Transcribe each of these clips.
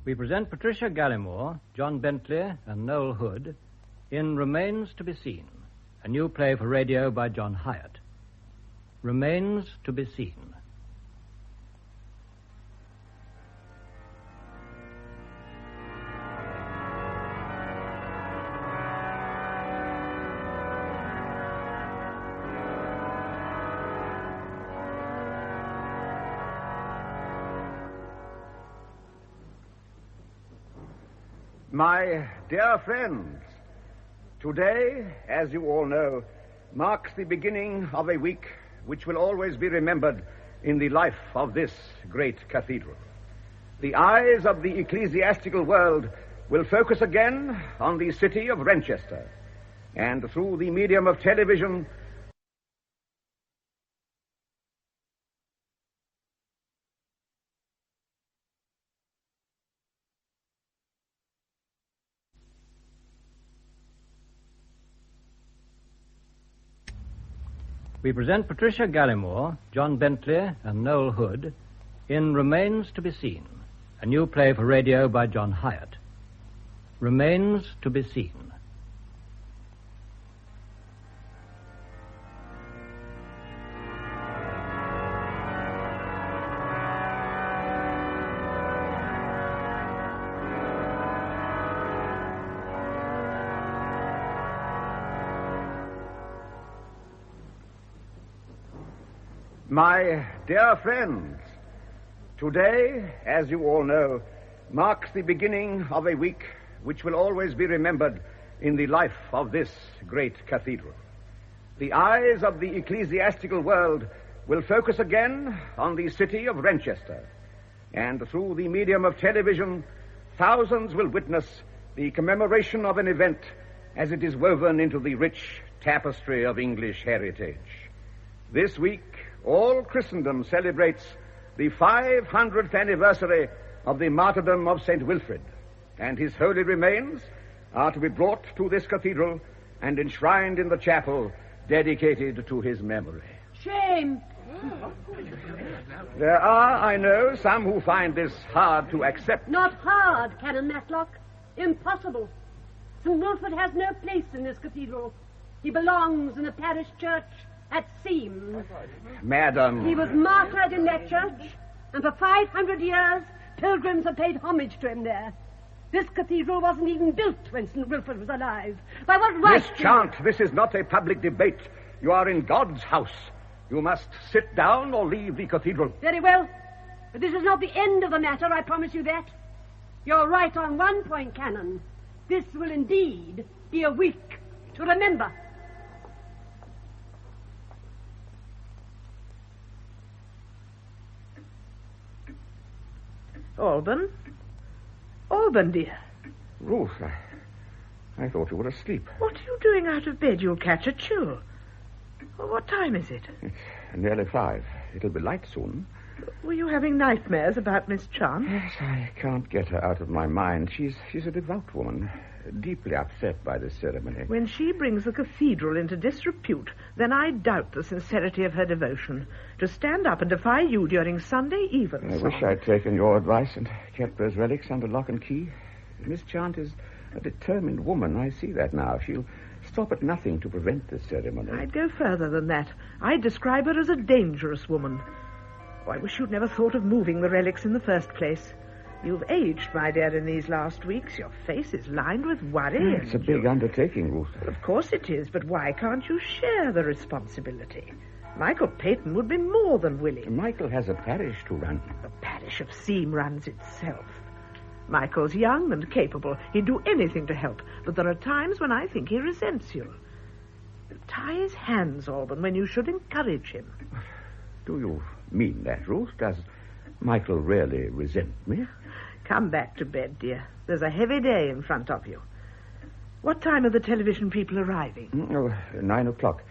We present Patricia Gallimore, John Bentley, and Noel Hood in Remains to be Seen, a new play for radio by John Hyatt. Remains to be Seen. My dear friends, today, as you all know, marks the beginning of a week which will always be remembered in the life of this great cathedral. The eyes of the ecclesiastical world will focus again on the city of Manchester, and through the medium of television, We present Patricia Gallimore, John Bentley, and Noel Hood in Remains to be Seen, a new play for radio by John Hyatt. Remains to be Seen. My dear friends, today, as you all know, marks the beginning of a week which will always be remembered in the life of this great cathedral. The eyes of the ecclesiastical world will focus again on the city of Manchester, and through the medium of television, thousands will witness the commemoration of an event as it is woven into the rich tapestry of English heritage. This week, all Christendom celebrates the 500th anniversary of the martyrdom of St Wilfrid, and his holy remains are to be brought to this cathedral and enshrined in the chapel dedicated to his memory. Shame! There are, I know, some who find this hard to accept. Not hard, Canon Matlock. Impossible. St Wilfrid has no place in this cathedral. He belongs in a parish church at Seam. Madam. He was martyred in that church, and for 500 years, pilgrims have paid homage to him there. This cathedral wasn't even built when St Wilfrid was alive. By what right? Miss Chant, this is not a public debate. You are in God's house. You must sit down or leave the cathedral. Very well. But this is not the end of the matter, I promise you that. You're right on one point, Canon. This will indeed be a week to remember. Alban, dear. Ruth, I thought you were asleep. What are you doing out of bed? You'll catch a chill. Well, what time is it? It's nearly 5. It'll be light soon. Were you having nightmares about Miss Chant? Yes, I can't get her out of my mind. She's a devout woman, deeply upset by this ceremony. When she brings the cathedral into disrepute, then I doubt the sincerity of her devotion. To stand up and defy you during Sunday evens. I wish I'd taken your advice and kept those relics under lock and key. Miss Chant is a determined woman. I see that now. She'll stop at nothing to prevent this ceremony. I'd go further than that. I'd describe her as a dangerous woman. Oh, I wish you'd never thought of moving the relics in the first place. You've aged, my dear, in these last weeks. Your face is lined with worry. It's a big undertaking, Ruth. Of course it is, but why can't you share the responsibility? Michael Peyton would be more than willing. Michael has a parish to run. The parish of Seam runs itself. Michael's young and capable. He'd do anything to help, but there are times when I think he resents you. Tie his hands, Alban, when you should encourage him. Do you mean that, Ruth? Does Michael really resent me? Come back to bed, dear. There's a heavy day in front of you. What time are the television people arriving? 9 o'clock.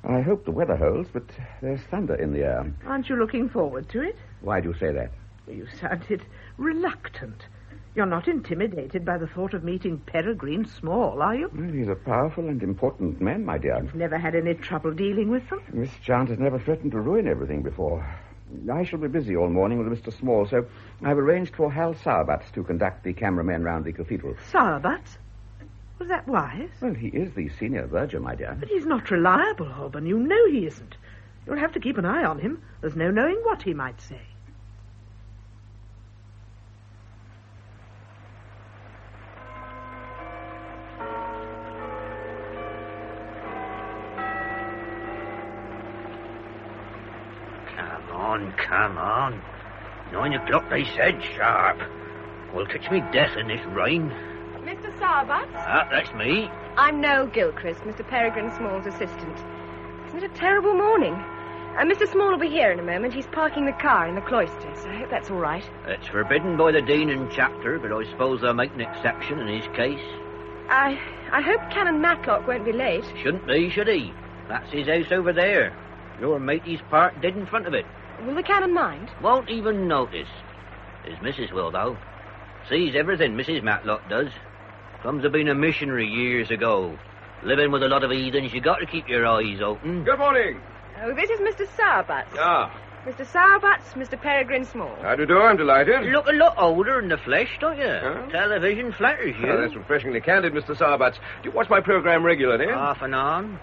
I hope the weather holds, but there's thunder in the air. Aren't you looking forward to it? Why do you say that? You sounded reluctant. You're not intimidated by the thought of meeting Peregrine Small, are you? Well, he's a powerful and important man, my dear. You've never had any trouble dealing with them? Miss Chant has never threatened to ruin everything before. I shall be busy all morning with Mr. Small, so I've arranged for Hal Sauerbatz to conduct the cameramen round the cathedral. Sauerbatz? Was that wise? Well, he is the senior verger, my dear. But he's not reliable, Alban. You know he isn't. You'll have to keep an eye on him. There's no knowing what he might say. Come on. 9 o'clock, they said, sharp. Will catch me death in this rain. Mr. Sauerbatz? Ah, that's me. I'm Noel Gilchrist, Mr. Peregrine Small's assistant. Isn't it a terrible morning? Mr. Small will be here in a moment. He's parking the car in the cloisters. I hope that's all right. It's forbidden by the Dean and Chapter, but I suppose they'll make an exception in his case. I hope Canon Matlock won't be late. Shouldn't be, should he? That's his house over there. Your matey's parked dead in front of it. Will the Canon mind? Won't even notice. His missus will, though. Sees everything Mrs. Matlock does. Comes of being a missionary years ago. Living with a lot of heathens, you got to keep your eyes open. Good morning. Oh, this is Mr. Sauerbatz. Ah. Mr. Sauerbatz, Mr. Peregrine Small. How do you do? I'm delighted. Look a lot older in the flesh, don't you? Huh? Television flatters you. Oh, that's refreshingly candid, Mr. Sauerbatz. Do you watch my program regularly? Off and on.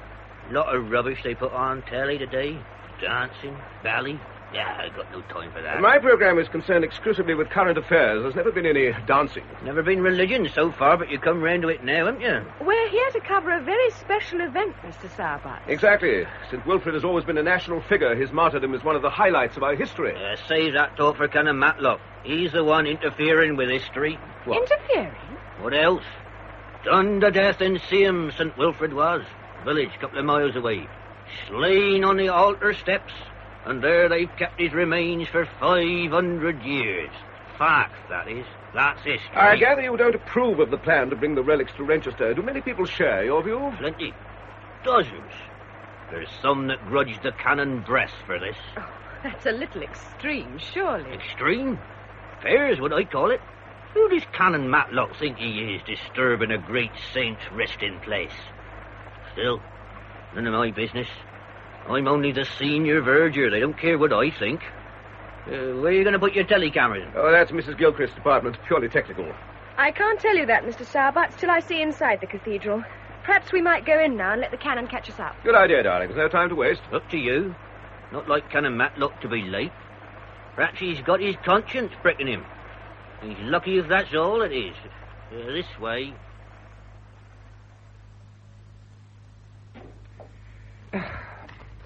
Lot of rubbish they put on telly today. Dancing, ballet. Yeah, I got no time for that. My program is concerned exclusively with current affairs. There's never been any dancing. Never been religion so far, but you come round to it now, haven't you? We're here to cover a very special event, Mr. Sauerbatz. Exactly. St Wilfrid has always been a national figure. His martyrdom is one of the highlights of our history. Save that talk for Canon Matlock. He's the one interfering with history. What? Interfering? What else? Done to death in Seam, St Wilfrid was. Village a couple of miles away. Slain on the altar steps. And there they've kept his remains for 500 years. Fact, that is. That's history. I gather you don't approve of the plan to bring the relics to Renchester. Do many people share your view? Plenty. Dozens. There's some that grudge the canon breast for this. Oh, that's a little extreme, surely. Extreme? Fair is what I call it. Who does Canon Matlock think he is, disturbing a great saint's resting place? Still, none of my business. I'm only the senior verger. They don't care what I think. Where are you going to put your telecameras? Oh, that's Mrs. Gilchrist's department. Purely technical. I can't tell you that, Mr. Sauerbatz, till I see inside the cathedral. Perhaps we might go in now and let the canon catch us up. Good idea, darling. There's no time to waste. Up to you. Not like Canon Matlock to be late. Perhaps he's got his conscience pricking him. He's lucky if that's all it is. This way.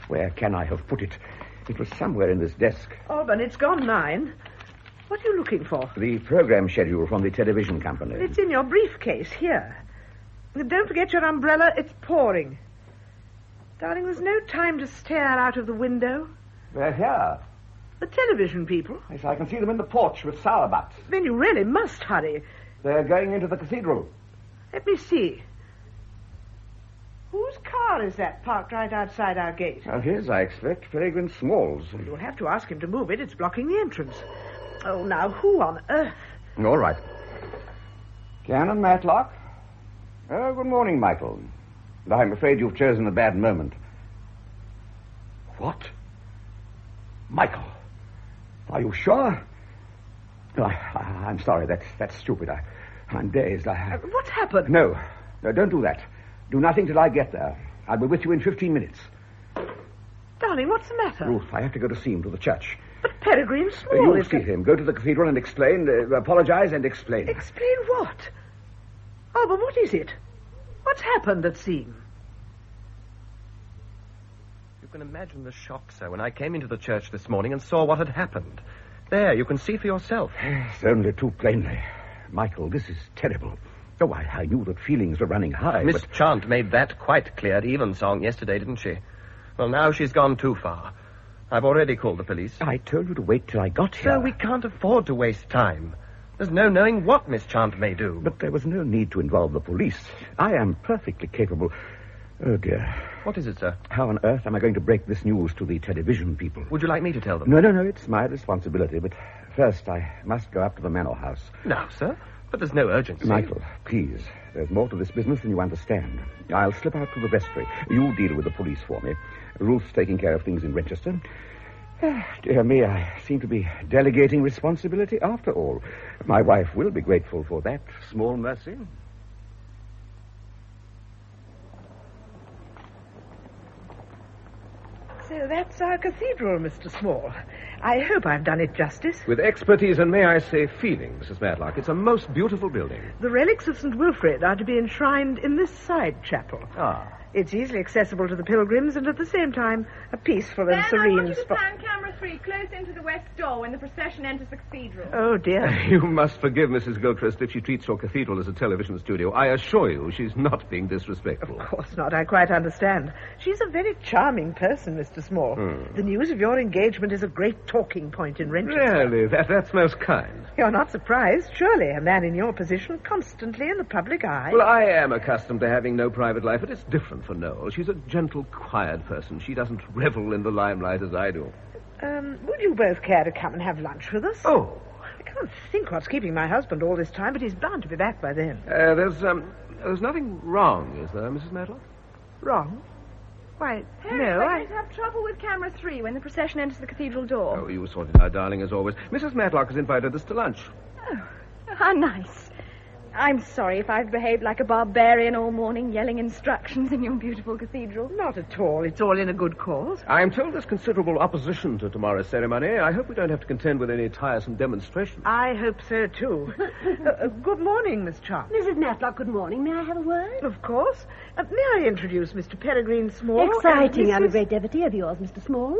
Where can I have put it? It was somewhere in this desk. Alban, it's gone 9. What are you looking for? The program schedule from the television company. It's in your briefcase here. Don't forget your umbrella. It's pouring. Darling, there's no time to stare out of the window. They're here. The television people. Yes, I can see them in the porch with Sauerbatz. Then you really must hurry. They're going into the cathedral. Let me see. Whose car is that parked right outside our gate? Well, his, I expect, Peregrine Small's. You'll have to ask him to move it. It's blocking the entrance. Oh, now, who on earth? All right. Canon Matlock? Oh, good morning, Michael. I'm afraid you've chosen a bad moment. What? Michael? Are you sure? Oh, I'm sorry. That's stupid. I'm dazed. What happened? No, don't do that. Do nothing till I get there. I'll be with you in 15 minutes. Darling, what's the matter? Ruth, I have to go to see him to the church. But Peregrine Small You'll see him. Go to the cathedral and explain. Apologize and explain. Explain what? Oh, but what is it? What's happened at Seam? You can imagine the shock, sir, when I came into the church this morning and saw what had happened. There, you can see for yourself. It's only too plainly. Michael, this is terrible. Oh, I knew that feelings were running high, Miss Chant made that quite clear at Evensong yesterday, didn't she? Well, now she's gone too far. I've already called the police. I told you to wait till I got here. Sir, we can't afford to waste time. There's no knowing what Miss Chant may do. But there was no need to involve the police. I am perfectly capable. Oh, dear. What is it, sir? How on earth am I going to break this news to the television people? Would you like me to tell them? No, it's my responsibility. But first, I must go up to the manor house. No, sir. But there's no urgency. Michael, please. There's more to this business than you understand. I'll slip out to the vestry. You deal with the police for me. Ruth's taking care of things in Renchester. Dear me, I seem to be delegating responsibility after all. My wife will be grateful for that small mercy. So that's our cathedral, Mr. Small. I hope I've done it justice. With expertise and, may I say, feeling, Mrs. Matlock. It's a most beautiful building. The relics of St Wilfrid are to be enshrined in this side chapel. Ah. It's easily accessible to the pilgrims and at the same time a peaceful and Ben, serene I want you to spot. stand camera 3 close into the west door when the procession enters the cathedral. Oh, dear. You must forgive Mrs. Gilchrist if she treats your cathedral as a television studio. I assure you she's not being disrespectful. Of course not. I quite understand. She's a very charming person, Mr. Small. The news of your engagement is a great talking point in Renchester. Really? That's most kind. You're not surprised, surely. A man in your position constantly in the public eye. Well, I am accustomed to having no private life, but it's different for Noel. She's a gentle, quiet person. She doesn't revel in the limelight as I do. Would you both care to come and have lunch with us? Oh. I can't think what's keeping my husband all this time, but he's bound to be back by then. There's nothing wrong, is there, Mrs. Matlock? Wrong? Why, Harry, no, we're going to have trouble with camera 3 when the procession enters the cathedral door. Oh, you sorted out, darling, as always. Mrs. Matlock has invited us to lunch. Oh, how nice. I'm sorry if I've behaved like a barbarian all morning, yelling instructions in your beautiful cathedral. Not at all. It's all in a good cause. I'm told there's considerable opposition to tomorrow's ceremony. I hope we don't have to contend with any tiresome demonstrations. I hope so, too. Good morning, Miss Charles. Mrs. Matlock, good morning. May I have a word? Of course. May I introduce Mr. Peregrine Small? Exciting and a great devotee of yours, Mr. Small.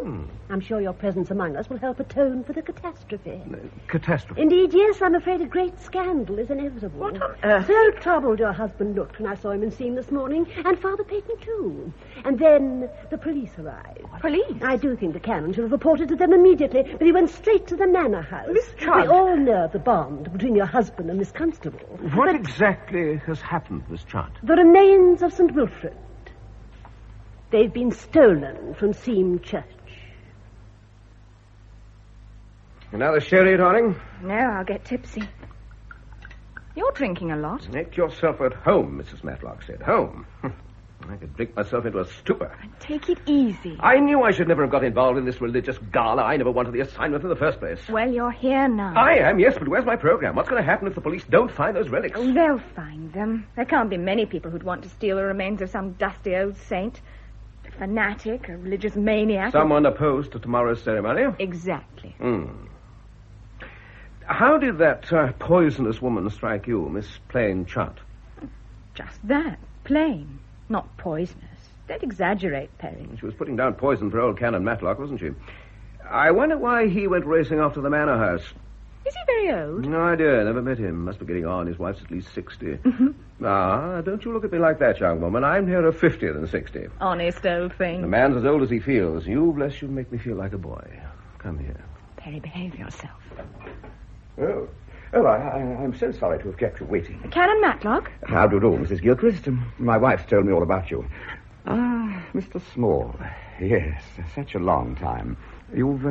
I'm sure your presence among us will help atone for the catastrophe. Catastrophe? Indeed, yes, I'm afraid a great scandal is inevitable. What on earth? So troubled your husband looked when I saw him in scene this morning, and Father Peyton, too. And then the police arrived. Police? I do think the canon should have reported to them immediately, but he went straight to the manor house. Miss Charles. We all know of the bond between your husband and Miss Constable. What exactly has happened, Miss Chant? The remains of St Wilfrid. They've been stolen from Seam Church. Another sherry, darling? No, I'll get tipsy. You're drinking a lot. Make yourself at home, Mrs. Matlock said. Home. I could drink myself into a stupor. Take it easy. I knew I should never have got involved in this religious gala. I never wanted the assignment in the first place. Well, you're here now. I am, yes, but where's my program? What's going to happen if the police don't find those relics? Oh, they'll find them. There can't be many people who'd want to steal the remains of some dusty old saint. A fanatic, a religious maniac. Someone opposed to tomorrow's ceremony? Exactly. How did that poisonous woman strike you, Miss Plain Chant? Just that. Plain. Not poisonous. Don't exaggerate, Perry. She was putting down poison for old Canon Matlock, wasn't she? I wonder why he went racing off to the manor house. Is he very old? No idea. Never met him. Must be getting on. His wife's at least 60. Ah, don't you look at me like that, young woman. I'm nearer 50 than 60. Honest old thing. The man's as old as he feels. You, bless you, make me feel like a boy. Come here. Perry, behave yourself. I'm so sorry to have kept you waiting. Canon Matlock? How do you do, Mrs. Gilchrist? My wife's told me all about you. Ah, Mr. Small. Yes, such a long time. You've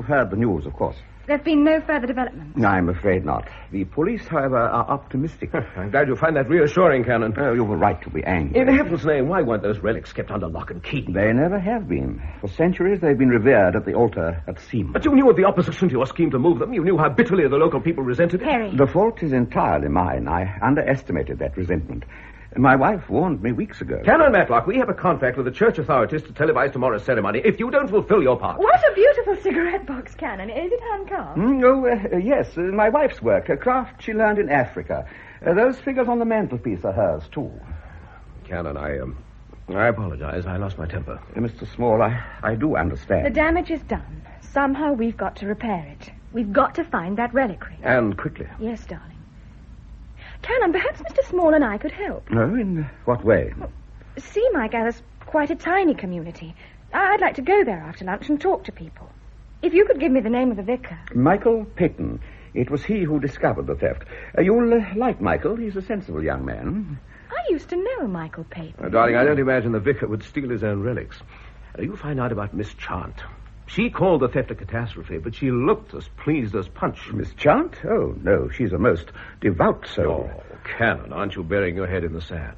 heard the news, of course. There's been no further developments. I'm afraid not. The police, however, are optimistic. I'm glad you find that reassuring, Canon. Oh, you were right to be angry. In heaven's name, why weren't those relics kept under lock and key? They never have been. For centuries, they've been revered at the altar at Seam. But you knew of the opposition to your scheme to move them. You knew how bitterly the local people resented it. Perry. The fault is entirely mine. I underestimated that resentment. My wife warned me weeks ago. Canon Matlock, we have a contract with the church authorities to televise tomorrow's ceremony. If you don't fulfill your part... What a beautiful cigarette box, Canon. Is it hand-carved? Yes. My wife's work. A craft she learned in Africa. Those figures on the mantelpiece are hers, too. Canon, I apologize. I lost my temper. Mr. Small, I do understand. The damage is done. Somehow we've got to repair it. We've got to find that reliquary. And quickly. Yes, darling. Canon, perhaps Mr. Small and I could help. No, in what way? Seam, I gather, is quite a tiny community. I'd like to go there after lunch and talk to people. If you could give me the name of the vicar. Michael Peyton. It was he who discovered the theft. You'll like Michael. He's a sensible young man. I used to know Michael Peyton. Darling, I don't imagine the vicar would steal his own relics. You find out about Miss Chant. She called the theft a catastrophe, but she looked as pleased as Punch. Miss Chant? Oh, no, she's a most devout soul. Oh, Canon, aren't you burying your head in the sand?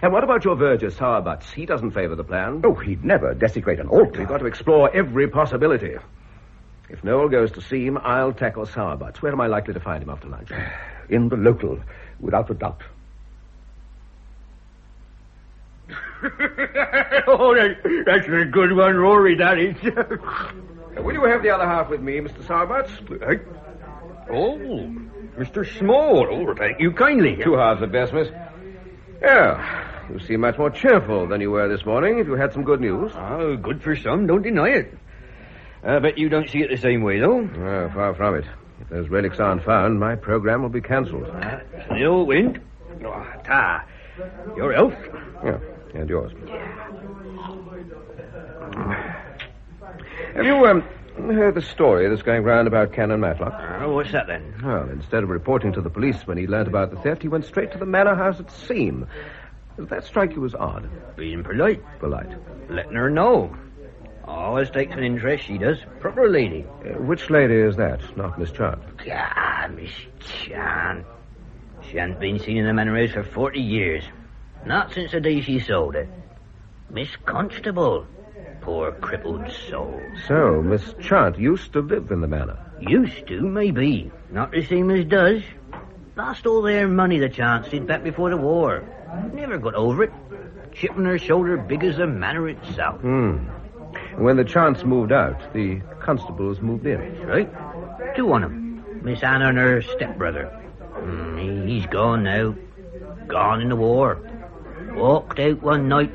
And what about your verger, Sour Butts? He doesn't favor the plan. Oh, he'd never desecrate an altar. We've got to explore every possibility. If Noel goes to see him, I'll tackle Sourbuts. Where am I likely to find him after lunch? In the local, without a doubt. Oh, that's a good one, Rory, that is. Will you have the other half with me, Mr. Sourbuts? Oh, Mr. Small. Oh, thank you kindly. 2 halves at best, miss. Yeah, you seem much more cheerful than you were this morning. Have you had some good news? Oh, good for some, don't deny it. I bet you don't see it the same way, though. Oh, far from it. If those relics aren't found, my program will be cancelled. Still wind. Oh, ta. Your health. Yeah, and yours. Have you heard the story that's going round about Canon Matlock? What's that, then? Well, instead of reporting to the police when he learned about the theft, he went straight to the manor house at Seam. Does that strike you as odd? Being polite. Polite. Letting her know. Always takes an interest, she does. Proper lady. Which lady is that? Not Miss Chant. Ah, Miss Chant. She hasn't been seen in the manor house for 40 years. Not since the day she sold it. Miss Constable. Poor crippled soul. So, Miss Chant used to live in the manor? Used to, maybe. Not the same as does. Lost all their money, the Chants did, back before the war. Never got over it. Chip on her shoulder big as the manor itself. When the Chants moved out, the constables moved in. Right. 2 on them. Miss Anna and her stepbrother. He's gone now. Gone in the war. Walked out one night.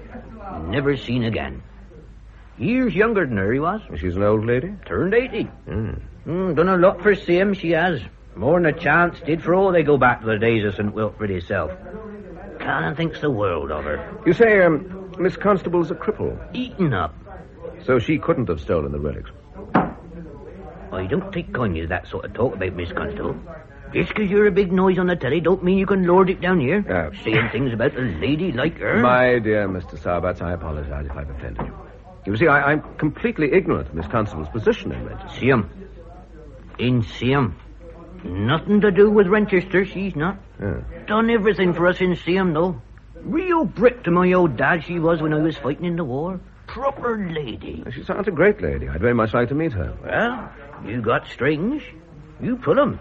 Never seen again. Years younger than her, he was. She's an old lady? Turned 80. Done a lot for Sim, she has. More than a Chance did for all they go back to the days of St Wilfrid himself. Canon thinks the world of her. You say, Miss Constable's a cripple? Eaten up. So she couldn't have stolen the relics? I don't take kindly to that sort of talk about Miss Constable. Just because you're a big noise on the telly don't mean you can lord it down here. Saying things about a lady like her. My dear Mr. Sourbuts, I apologize if I've offended you. You see, I'm completely ignorant of Miss Constable's position in Manchester. Siam. In Siam. Nothing to do with Renchester, she's not. Done everything for us in Siam, though. Real brick to my old dad she was when I was fighting in the war. Proper lady. She sounds a great lady. I'd very much like to meet her. Well, you got strings. You pull 'em.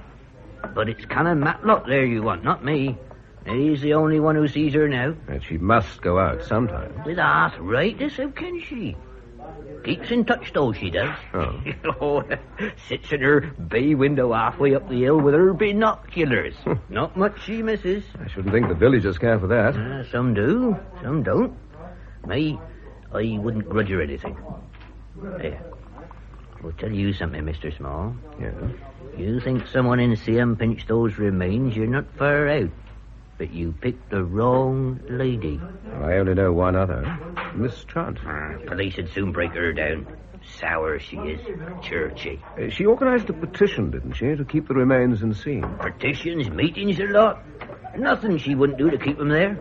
But it's Canon Matlock there you want, not me. He's the only one who sees her now. And she must go out sometime. With arthritis, how can she? Keeps in touch, though, she does. Oh. Sits in her bay window halfway up the hill with her binoculars. Not much she misses. I shouldn't think the villagers care for that. Some do, some don't. Me, I wouldn't grudge her anything. There. I'll tell you something, Mr. Small. Yeah? You think someone in Siam pinched those remains, you're not far out. But you picked the wrong lady. I only know one other. Miss Chant. Police would soon break her down. Sour she is. Churchy. She organized a petition, didn't she, to keep the remains in Seam? Petitions, meetings, a lot. Nothing she wouldn't do to keep them there.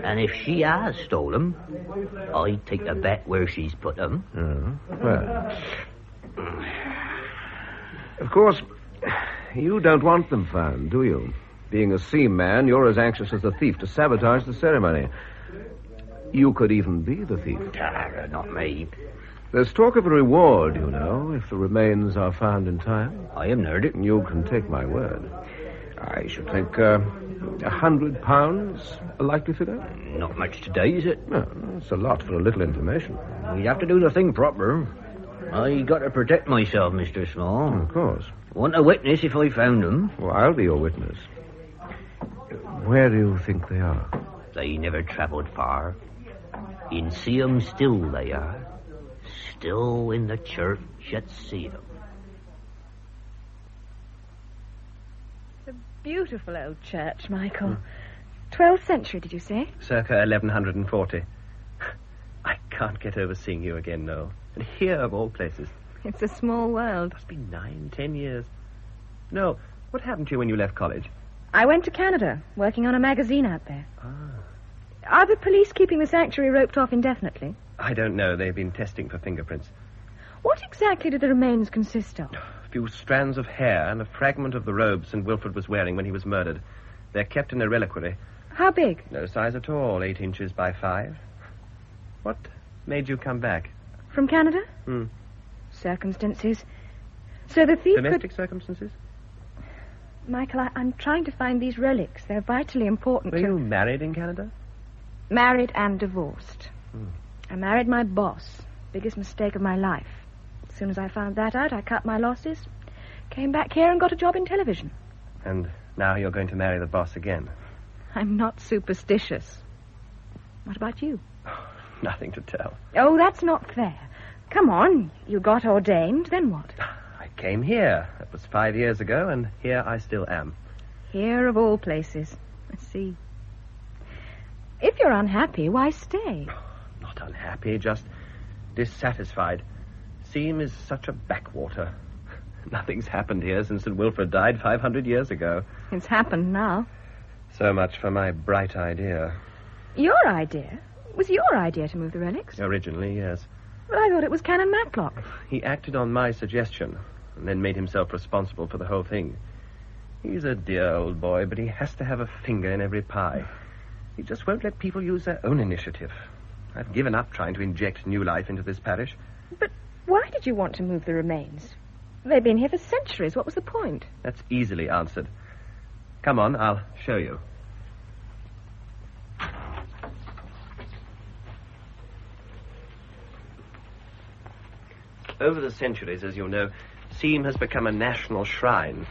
And if she has stole them, I'd take a bet where she's put them. Well. Of course, you don't want them found, do you? Being a Seam man, you're as anxious as the thief to sabotage the ceremony. You could even be the thief. Not me. There's talk of a reward, you know, if the remains are found in time. I haven't heard it. You can take my word. I should think £100 a likely figure? Not much today, is it? No, it's a lot for a little information. You'd have to do the thing proper. I got to protect myself, Mr. Small. Of course. Want a witness if I found them. Well, I'll be your witness. Where do you think they are? They never travelled far. In Siam still they are. Still in the church at Siam. It's a beautiful old church, Michael. 12th century, did you say? Circa 1140. I can't get over seeing you again, Noel. And here, of all places. It's a small world. Must be 9, 10 years. No, what happened to you when you left college? I went to Canada, working on a magazine out there. Are the police keeping the sanctuary roped off indefinitely? I don't know. They've been testing for fingerprints. What exactly did the remains consist of? A few strands of hair and a fragment of the robe St Wilfrid was wearing when he was murdered. They're kept in a reliquary. How big? No size at all, 8 inches by 5. What made you come back? From Canada? Hmm. Circumstances. So the thief Domestic circumstances? Michael, I'm trying to find these relics. They're vitally important Were you married in Canada? Married and divorced. I married my boss. Biggest mistake of my life. As soon as I found that out, I cut my losses, came back here and got a job in television. And now you're going to marry the boss again? I'm not superstitious. What about you? Nothing to tell. Oh, that's not fair. Come on, you got ordained, then what? I came here. That was 5 years ago, and here I still am. Here of all places. I see. If you're unhappy, why stay? Not unhappy, just dissatisfied. Seam is such a backwater. Nothing's happened here since St Wilfrid died 500 years ago. It's happened now. So much for my bright idea. Your idea? It was your idea to move the relics? Originally, yes. But I thought it was Canon Matlock. He acted on my suggestion and then made himself responsible for the whole thing. He's a dear old boy, but he has to have a finger in every pie. He just won't let people use their own initiative. I've given up trying to inject new life into this parish. But why did you want to move the remains? They've been here for centuries. What was the point? That's easily answered. Come on, I'll show you. Over the centuries, as you know, Seam has become a national shrine.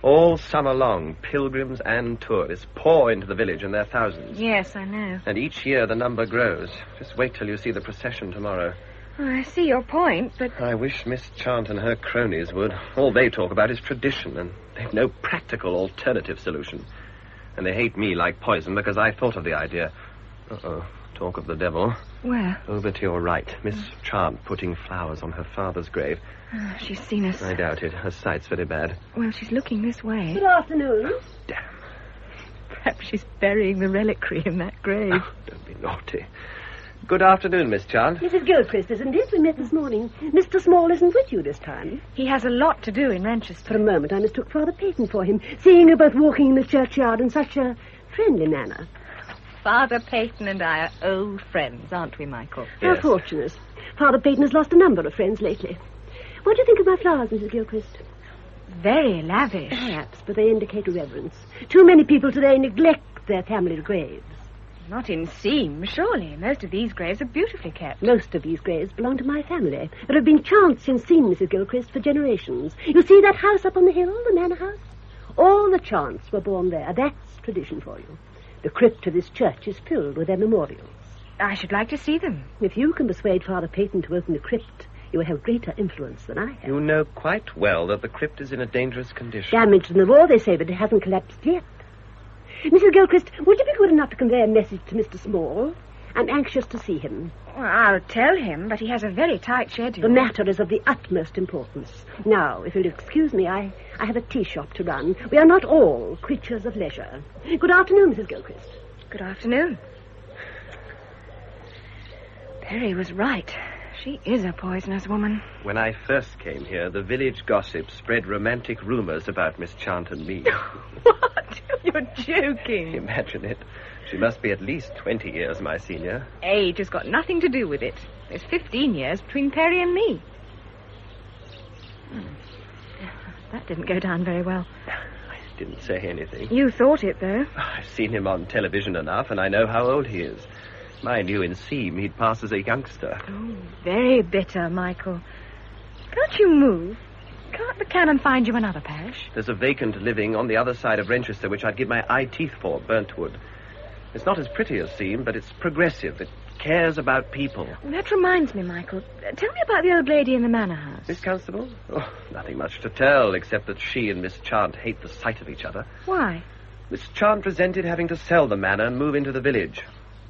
All summer long, pilgrims and tourists pour into the village in their thousands. Yes, I know. And each year the number grows. Just wait till you see the procession tomorrow. Oh, I see your point, but... I wish Miss Chant and her cronies would. All they talk about is tradition, and they've no practical alternative solution. And they hate me like poison because I thought of the idea. Uh-oh. Talk of the devil. Where? Over to your right. Miss Chant putting flowers on her father's grave. Oh, she's seen us. I doubt it. Her sight's very bad. Well, she's looking this way. Good afternoon. Damn. Perhaps she's burying the reliquary in that grave. Oh, don't be naughty. Good afternoon, Miss Chant. Mrs. Gilchrist, isn't it? We met this morning. Mr. Small isn't with you this time. He has a lot to do in Manchester. For a moment, I mistook Father Peyton for him, seeing you both walking in the churchyard in such a friendly manner. Father Peyton and I are old friends, aren't we, Michael? Yes. How fortunate. Father Peyton has lost a number of friends lately. What do you think of my flowers, Mrs. Gilchrist? Very lavish. Perhaps, but they indicate reverence. Too many people today neglect their family graves. Not in Seam, surely. Most of these graves are beautifully kept. Most of these graves belong to my family. There have been Chants in Seam, Mrs. Gilchrist, for generations. You see that house up on the hill, the manor house? All the Chants were born there. That's tradition for you. The crypt of this church is filled with their memorials. I should like to see them. If you can persuade Father Peyton to open the crypt, you will have greater influence than I have. You know quite well that the crypt is in a dangerous condition. Damaged in the war, they say, but it hasn't collapsed yet. Mrs. Gilchrist, would you be good enough to convey a message to Mr. Small? I'm anxious to see him. Well, I'll tell him, but he has a very tight schedule. The matter is of the utmost importance. Now, if you'll excuse me, I have a tea shop to run. We are not all creatures of leisure. Good afternoon, Mrs. Gilchrist. Good afternoon. Perry was right. She is a poisonous woman. When I first came here, the village gossip spread romantic rumors about Miss Chant and me. What? You're joking. Imagine it. She must be at least 20 years my senior. Age has got nothing to do with it. There's 15 years between Perry and me. That didn't go down very well. I didn't say anything. You thought it, though. I've seen him on television enough, and I know how old he is. Mind you, in Seam, he'd pass as a youngster. Oh, very bitter, Michael. Can't you move? Can't the canon find you another parish? There's a vacant living on the other side of Renchester, which I'd give my eye teeth for, burnt wood. It's not as pretty as Seam, but it's progressive. It cares about people. That reminds me, Michael. Tell me about the old lady in the manor house. Miss Constable? Oh, nothing much to tell, except that she and Miss Chant hate the sight of each other. Why? Miss Chant resented having to sell the manor and move into the village.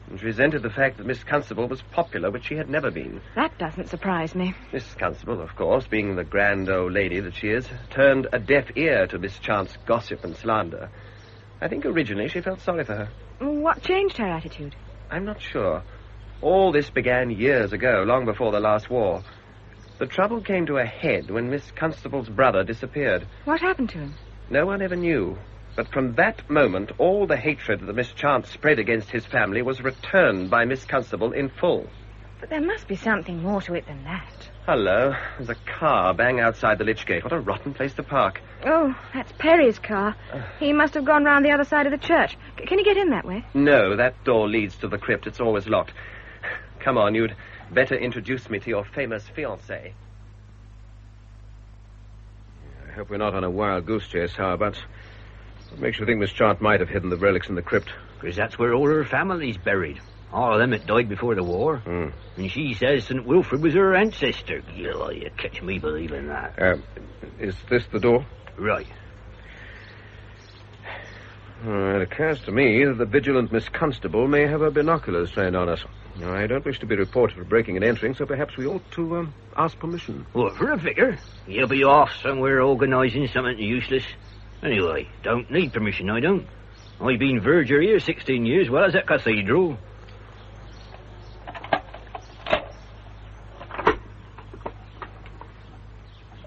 And she resented the fact that Miss Constable was popular, which she had never been. That doesn't surprise me. Miss Constable, of course, being the grand old lady that she is, turned a deaf ear to Miss Chant's gossip and slander. I think originally she felt sorry for her. What changed her attitude? I'm not sure. All this began years ago, long before the last war. The trouble came to a head when Miss Constable's brother disappeared. What happened to him? No one ever knew. But from that moment, all the hatred that Miss Chant spread against his family was returned by Miss Constable in full. But there must be something more to it than that. Hello. There's a car bang outside the lich gate. What a rotten place to park. Oh, that's Perry's car. He must have gone round the other side of the church. Can you get in that way? No, that door leads to the crypt. It's always locked. Come on, you'd better introduce me to your famous fiancée. I hope we're not on a wild goose chase. How about... What makes you think Miss Chant might have hidden the relics in the crypt? Because that's where all her family's buried. All of them that died before the war. And she says St Wilfrid was her ancestor. You catch me believing that. Is this the door? Right. It occurs to me that the vigilant Miss Constable may have her binoculars trained on us. I don't wish to be reported for breaking and entering, so perhaps we ought to ask permission. What, for a vicar? You'll be off somewhere organising something useless. Anyway, don't need permission, I don't. I've been verger here 16 years, well as at Cathedral.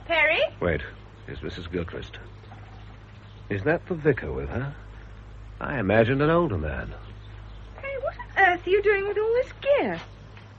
Perry? Wait, here's Mrs. Gilchrist. Is that the vicar with her? I imagined an older man. Hey, what on earth are you doing with all this gear?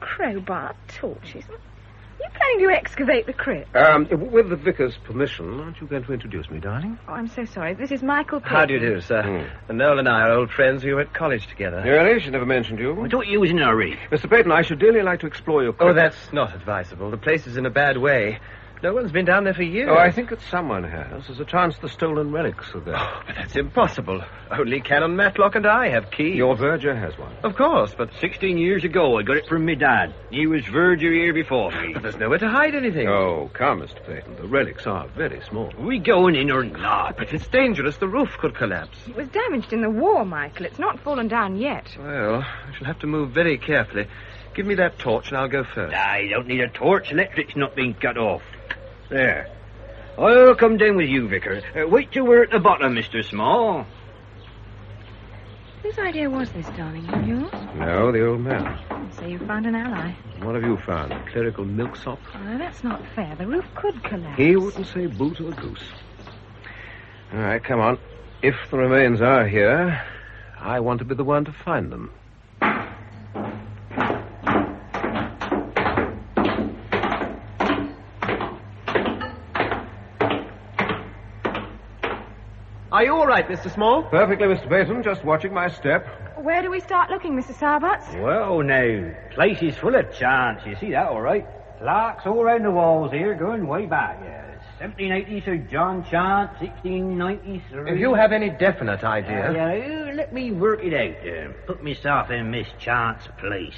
Crowbar, torches. Are you planning to excavate the crypt? With the vicar's permission, aren't you going to introduce me, darling? Oh, I'm so sorry. This is Michael Payton. How do you do, sir? Noel and I are old friends. We were at college together. Really? She never mentioned you. I thought you was in a hurry. Mr. Payton, I should dearly like to explore your crypt. Oh, that's not advisable. The place is in a bad way. No one's been down there for years. Oh, I think that someone has. There's a chance the stolen relics are there. Oh, but that's impossible. Only Canon Matlock and I have keys. Your verger has one. Of course, but 16 years ago, I got it from my dad. He was verger here before me. But there's nowhere to hide anything. Oh, come, Mr. Payton. The relics are very small. Are we going in or not? But it's dangerous. The roof could collapse. It was damaged in the war, Michael. It's not fallen down yet. Well, I shall have to move very carefully. Give me that torch and I'll go first. I don't need a torch. Electric's not being cut off. There. I'll come down with you, Vicar. Wait till we're at the bottom, Mr. Small. Whose idea was this, darling? Yours? No, the old man. So you found an ally. What have you found? A clerical milksop? Oh, that's not fair. The roof could collapse. He wouldn't say boot or goose. All right, come on. If the remains are here, I want to be the one to find them. Are you all right, Mr. Small? Perfectly, Mr. Payton. Just watching my step. Where do we start looking, Mr. Sarbatts? Well, now, place is full of chants. You see that, all right? Plaques all round the walls here, going way back. 1780 Sir John Chant, 1693. If you have any definite idea... let me work it out. Put myself in Miss Chant's place.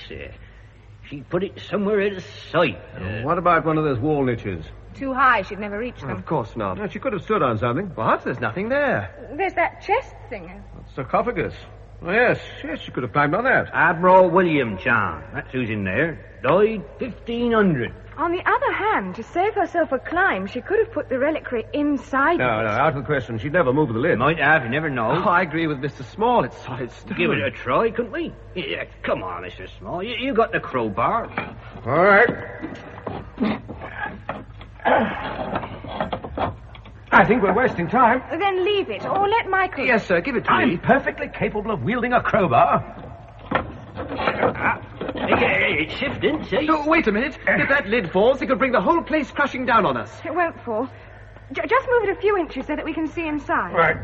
She put it somewhere out of sight. What about one of those wall niches? Too high, she'd never reach them. Of course not. No, she could have stood on something. What? There's nothing there. There's that chest thing. Sarcophagus. Oh, yes, she could have climbed on that. Admiral William Chant. That's who's in there. Died 1500. On the other hand, to save herself a climb, she could have put the reliquary inside. No, out of the question. She'd never move the lid. Might have, you never know. Oh, I agree with Mr. Small. It's solid stone. Give it a try, couldn't we? Yeah, come on, Mr. Small. You got the crowbar. All right. I think we're wasting time. Then leave it, or let Michael... Yes, sir, give it to me. I'm perfectly capable of wielding a crowbar. It's shifting, see? Oh, wait a minute. If that lid falls, it could bring the whole place crashing down on us. It won't fall. Just move it a few inches so that we can see inside. Right.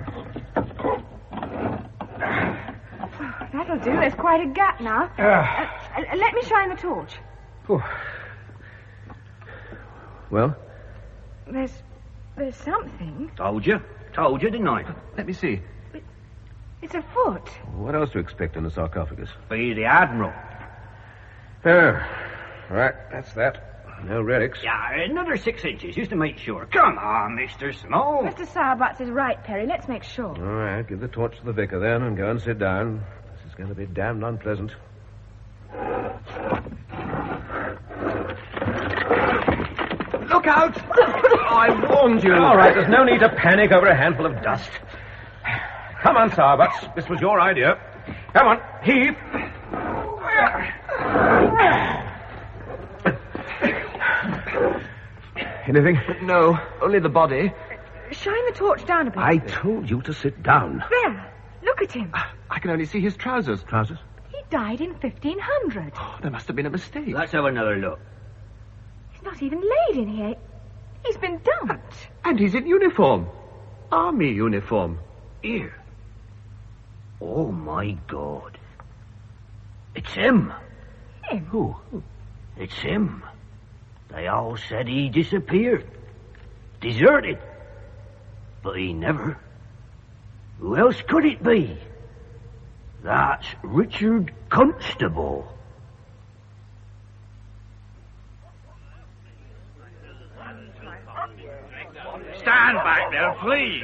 That'll do. There's quite a gap now. Let me shine the torch. Well? There's something. Told you, didn't I? Let me see. It's a foot. What else to expect in a sarcophagus? Be the Admiral. Right, that's that. No relics. Yeah, another 6 inches, just to make sure. Come on, Mr. Small. Mr. Sarbatts is right, Perry. Let's make sure. All right, give the torch to the vicar then and go and sit down. This is going to be damned unpleasant. Look out! I warned you. All right, there's no need to panic over a handful of dust. Come on, Sarbatts. This was your idea. Come on, heave. Anything? No, only the body. Shine the torch down a bit. I told you to sit down. There. Look at him. I can only see his trousers. Trousers? He died in 1500. Oh, there must have been a mistake. Let's have another look. He's not even laid in here. He's been dumped. And he's in uniform. Army uniform. Here. Oh, my God. It's him. Him? Who? It's him. They all said he disappeared. Deserted. But he never. Who else could it be? That's Richard Constable. Stand back there, please.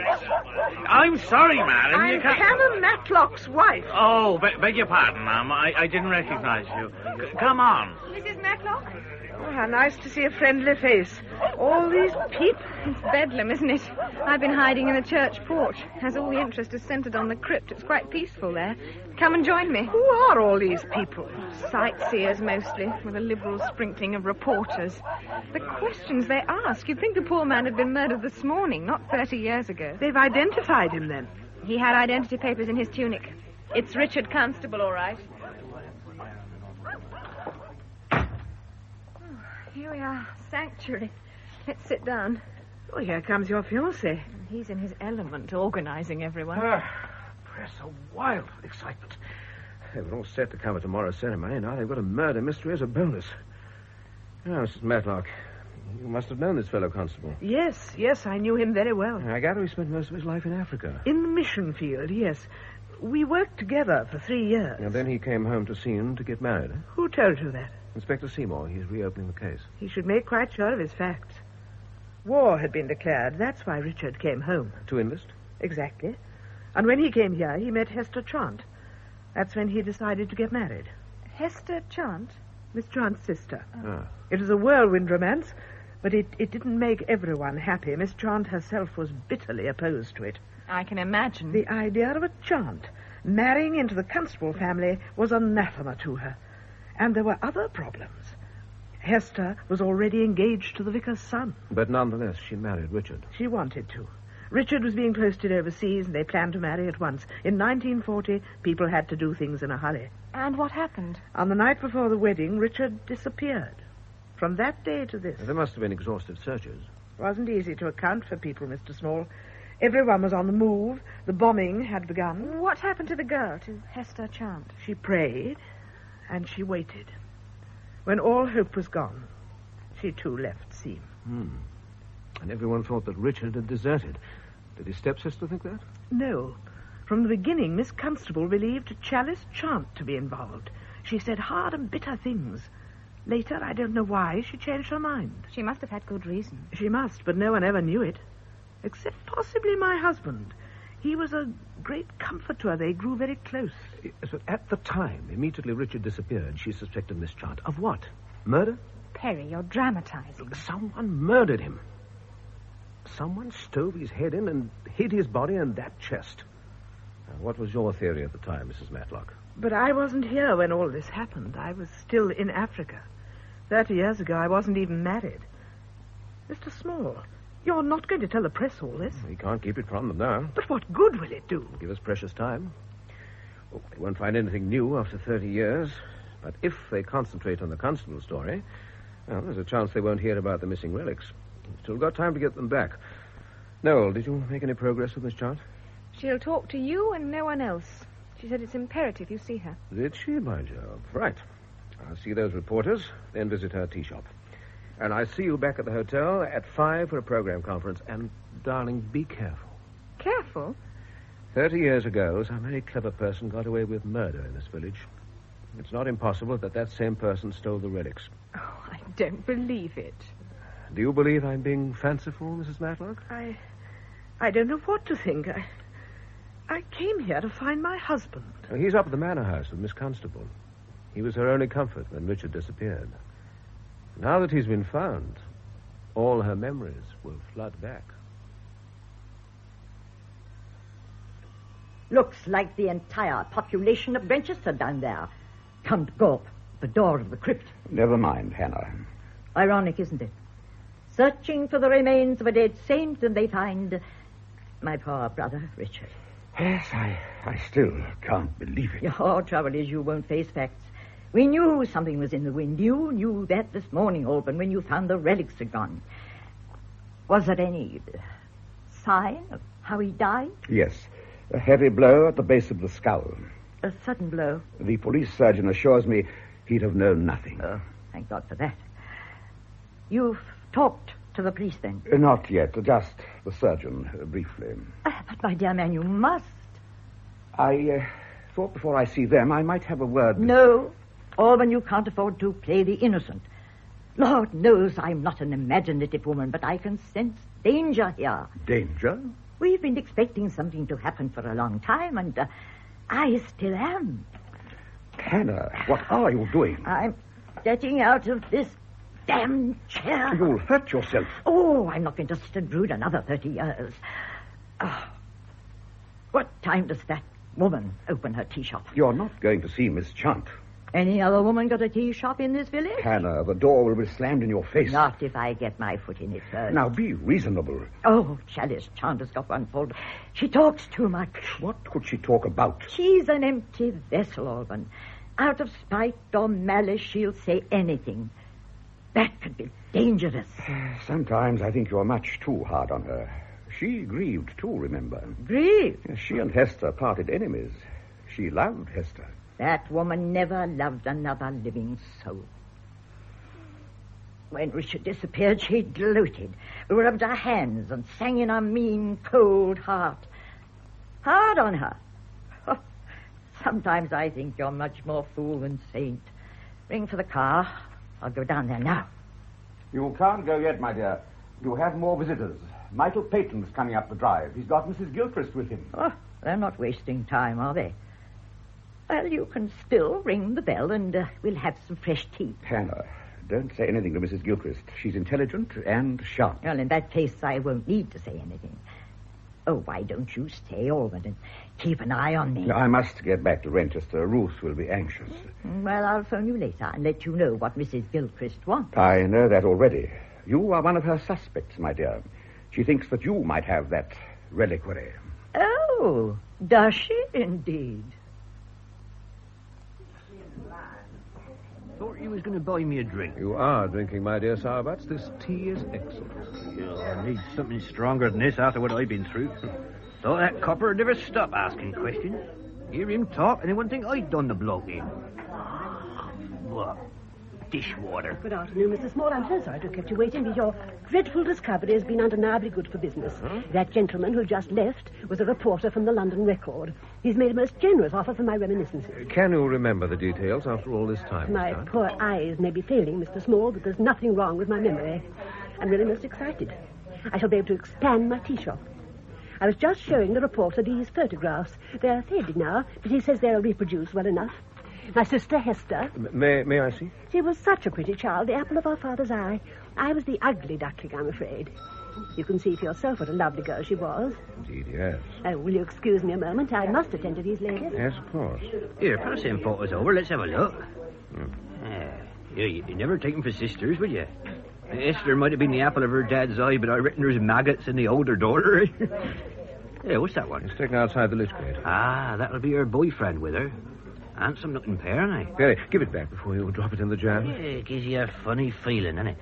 I'm sorry, madam. I'm Canon Matlock's wife. Oh, beg your pardon, ma'am. I didn't recognize you. Come on. Mrs. Matlock? Oh, how nice to see a friendly face. All these people. It's bedlam, isn't it? I've been hiding in the church porch. As all the interest is centred on the crypt, it's quite peaceful there. Come and join me. Who are all these people? Sightseers, mostly, with a liberal sprinkling of reporters. The questions they ask. You'd think the poor man had been murdered this morning, not 30 years ago. They've identified him, then. He had identity papers in his tunic. It's Richard Constable, all right. Here we are, sanctuary. Let's sit down. Oh, here comes your fiancé. He's in his element, organising everyone. Press are wild with excitement. They were all set to cover tomorrow's ceremony. Now they've got a murder mystery as a bonus. Now, Mrs. Matlock, you must have known this fellow constable. Yes, I knew him very well. I gather he spent most of his life in Africa. In the mission field, yes. We worked together for 3 years. And then he came home to Scene to get married. Who told you that? Inspector Seymour. He's reopening the case. He should make quite sure of his facts. War had been declared. That's why Richard came home. To enlist? Exactly. And when he came here, he met Hester Chant. That's when he decided to get married. Hester Chant? Miss Chant's sister. Ah. It was a whirlwind romance, but it didn't make everyone happy. Miss Chant herself was bitterly opposed to it. I can imagine. The idea of a Chant marrying into the Constable family was anathema to her. And there were other problems. Hester was already engaged to the vicar's son. But nonetheless, she married Richard. She wanted to. Richard was being posted overseas, and they planned to marry at once. In 1940, people had to do things in a hurry. And what happened? On the night before the wedding, Richard disappeared. From that day to this. There must have been exhaustive searches. It wasn't easy to account for people, Mr. Small. Everyone was on the move. The bombing had begun. What happened to the girl, to Hester Chant? She prayed, and she waited. When all hope was gone, she too left Scene. And everyone thought that Richard had deserted. Did his stepsister think that? No. From the beginning, Miss Constable believed Chalice Chant to be involved. She said hard and bitter things. Later, I don't know why, she changed her mind. She must have had good reason. She must, but no one ever knew it. Except possibly my husband. He was a great comfort to her. They grew very close. Yes, but at the time, immediately Richard disappeared, she suspected Miss Chant. Of what? Murder? Perry, you're dramatizing. Someone murdered him. Someone stove his head in and hid his body in that chest. Now, what was your theory at the time, Mrs. Matlock? But I wasn't here when all this happened. I was still in Africa. 30 years ago, I wasn't even married. Mr. Small, you're not going to tell the press all this. We can't keep it from them now. But what good will it do? Give us precious time. Oh, they won't find anything new after 30 years. But if they concentrate on the Constable story, well, there's a chance they won't hear about the missing relics. We've still got time to get them back. Noel, did you make any progress with Miss Chant? She'll talk to you and no one else. She said it's imperative you see her. Did she, by Jove? Right. I'll see those reporters, then visit her tea shop. And I see you back at the hotel at 5 for a program conference. And, darling, be careful. Careful? 30 years ago, some very clever person got away with murder in this village. It's not impossible that same person stole the relics. Oh, I don't believe it. Do you believe I'm being fanciful, Mrs. Matlock? I don't know what to think. I came here to find my husband. Well, he's up at the manor house with Miss Constable. He was her only comfort when Richard disappeared. Now that he's been found, all her memories will flood back. Looks like the entire population of Grantchester down there. Count Gulp, the door of the crypt. Never mind, Hannah. Ironic, isn't it? Searching for the remains of a dead saint, and they find my poor brother, Richard. Yes, I still can't believe it. Your trouble is you won't face facts. We knew something was in the wind. You knew that this morning, Alban, when you found the relics had gone. Was there any sign of how he died? Yes, a heavy blow at the base of the skull. A sudden blow? The police surgeon assures me he'd have known nothing. Oh, thank God for that. You've talked to the police, then? Not yet, just the surgeon, briefly. But, my dear man, you must. I thought before I see them I might have a word. No, Alban, you can't afford to play the innocent. Lord knows I'm not an imaginative woman, but I can sense danger here. Danger? We've been expecting something to happen for a long time, and I still am. Hannah, what are you doing? I'm getting out of this damn chair. You'll hurt yourself. Oh, I'm not going to sit and brood another 30 years. What time does that woman open her tea shop? You're not going to see Miss Chant. Any other woman got a tea shop in this village? Hannah, the door will be slammed in your face. Not if I get my foot in it first. Now, be reasonable. Oh, Chalice Chant has got one fault. She talks too much. What could she talk about? She's an empty vessel, Alban. Out of spite or malice, she'll say anything. That could be dangerous. Sometimes I think you're much too hard on her. She grieved too, remember? Grieved? She and Hester parted enemies. She loved Hester. That woman never loved another living soul. When Richard disappeared, she gloated, rubbed her hands, and sang in her mean, cold heart. Hard on her. Oh, sometimes I think you're much more fool than saint. Ring for the car. I'll go down there now. You can't go yet, my dear. You have more visitors. Michael Peyton's coming up the drive. He's got Mrs. Gilchrist with him. Oh, they're not wasting time, are they? Well, you can still ring the bell and we'll have some fresh tea. Hannah, don't say anything to Mrs. Gilchrist. She's intelligent and sharp. Well, in that case, I won't need to say anything. Oh, why don't you stay, Alban, and keep an eye on me? No, I must get back to Renchester. Ruth will be anxious. Well, I'll phone you later and let you know what Mrs. Gilchrist wants. I know that already. You are one of her suspects, my dear. She thinks that you might have that reliquary. Oh, does she indeed? Thought you was going to buy me a drink. You are drinking, my dear Sowerbutts. This tea is excellent. I need something stronger than this after what I've been through. Thought that copper would never stop asking questions. Hear him talk, and he wouldn't think I'd done the bloke in. What? Dishwater. Good afternoon, Mr. Small. I'm so sorry to have kept you waiting, but your dreadful discovery has been undeniably good for business. Huh? That gentleman who just left was a reporter from the London Record. He's made a most generous offer for my reminiscences. Can you remember the details after all this time? My poor eyes may be failing, Mr. Small, but there's nothing wrong with my memory. I'm really most excited. I shall be able to expand my tea shop. I was just showing the reporter these photographs. They're faded now, but he says they'll reproduce well enough. My sister, Hester. May I see? She was such a pretty child, the apple of our father's eye. I was the ugly duckling, I'm afraid. You can see for yourself what a lovely girl she was. Indeed, yes. Oh, will you excuse me a moment? I must attend to these ladies. Yes, of course. Here, pass them photos over. Let's have a look. You never take them for sisters, would you? Esther might have been the apple of her dad's eye, but I reckon there's maggots in the older daughter. Yeah, what's that one? It's taken outside the list crate. Ah, that'll be her boyfriend with her. Handsome looking pair, ain't they? Very. Give it back before you drop it in the jam. Yeah, it gives you a funny feeling, doesn't it?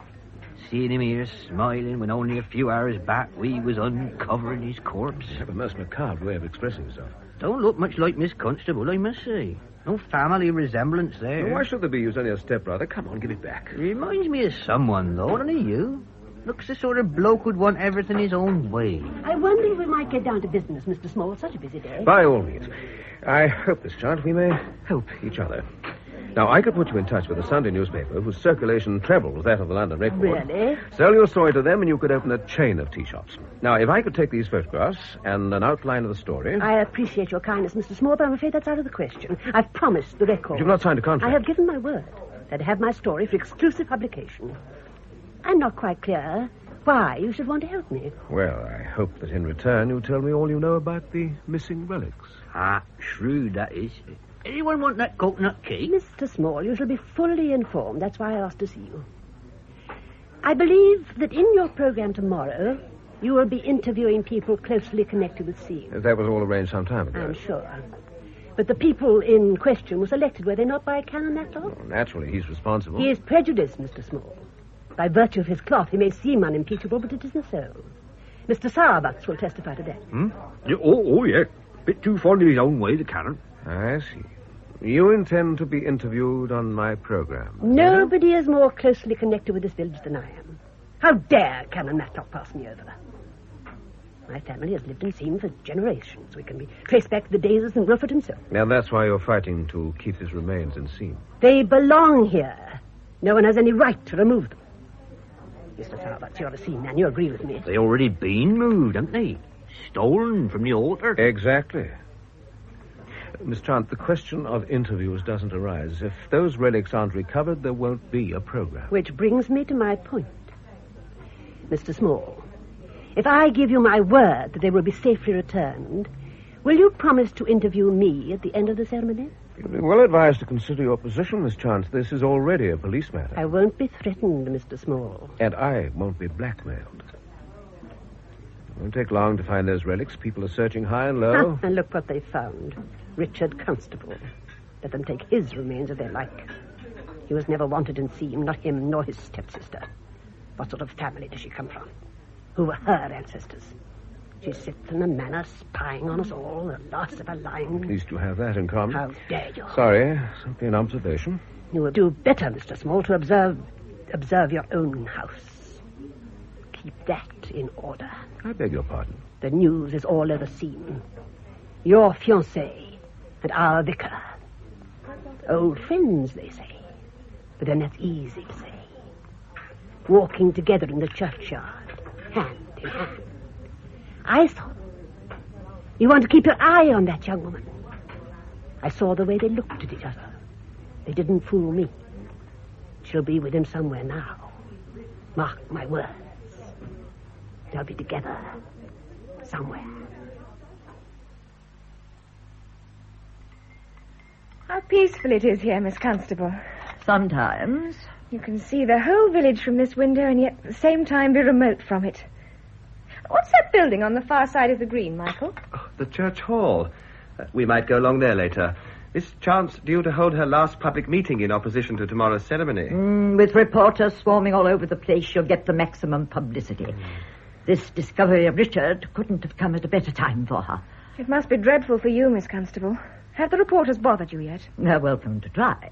Seeing him here smiling when only a few hours back we was uncovering his corpse. You have a most macabre way of expressing yourself. Don't look much like Miss Constable, I must say. No family resemblance there. Well, why should there be? You're only a stepbrother. Come on, give it back. Reminds me of someone, though, doesn't he, you? Looks the sort of bloke who'd want everything his own way. I wonder if we might get down to business, Mr. Small. Such a busy day. By all means. I hope this chance we may help each other. Now, I could put you in touch with a Sunday newspaper whose circulation trebles that of the London Record. Really? Sell your story to them and you could open a chain of tea shops. Now, if I could take these photographs and an outline of the story... I appreciate your kindness, Mr. Small, but I'm afraid that's out of the question. I've promised the Record. You've not signed a contract. I have given my word that I have my story for exclusive publication. I'm not quite clear why you should want to help me. Well, I hope that in return you'll tell me all you know about the missing relics. Ah, shrewd that is. Anyone want that coconut cake? Mr. Small, you shall be fully informed. That's why I asked to see you. I believe that in your program tomorrow, You will be interviewing people closely connected with Seam. That was all arranged some time ago. I'm sure. But the people in question were selected, were they not, by Canon Matlock? Well, naturally, he's responsible. He is prejudiced, Mr. Small. By virtue of his cloth, he may seem unimpeachable, but it isn't so. Mr. Sourbucks will testify to that. Yeah. Bit too fond of his own way, the Canon. I see. You intend to be interviewed on my program? Nobody is more closely connected with this village than I am. How dare Canon Matlock pass me over? My family has lived in Seam for generations. We can be traced back to the days of St Wilfrid himself. Now, that's why you're fighting to keep his remains in Seam. They belong here. No one has any right to remove them. Mr. Sourbucks, you're a Seam man. You agree with me. They already been moved, haven't they? Stolen from the altar. Exactly. Miss Trant, the question of interviews doesn't arise. If those relics aren't recovered, there won't be a program. Which brings me to my point. Mr. Small, if I give you my word that they will be safely returned, will you promise to interview me at the end of the ceremony? You'd be well advised to consider your position, Miss Trant. This is already a police matter. I won't be threatened, Mr. Small. And I won't be blackmailed. It won't take long to find those relics. People are searching high and low. And look what they found. Richard Constable. Let them take his remains if they like. He was never wanted in Seam, not him nor his stepsister. What sort of family does she come from? Who were her ancestors? She sits in a manor spying on us all, the last of her line. At least you have that in common. How dare you? Sorry, simply an observation. You would do better, Mr. Small, to observe your own house. Keep that in order. I beg your pardon. The news is all over Seam. Your fiancé and our vicar. Old friends, they say. But then that's easy to say. Walking together in the churchyard, hand in hand. I thought, you want to keep your eye on that young woman. I saw the way they looked at each other. They didn't fool me. She'll be with him somewhere now. Mark my words. They'll be together somewhere. How peaceful it is here, Miss Constable. Sometimes. You can see the whole village from this window and yet at the same time be remote from it. What's that building on the far side of the green, Michael? Oh, the church hall. We might go along there later. Is Chance due to hold her last public meeting in opposition to tomorrow's ceremony? With reporters swarming all over the place, she'll get the maximum publicity. This discovery of Richard couldn't have come at a better time for her. It must be dreadful for you, Miss Constable. Have the reporters bothered you yet? They're welcome to try.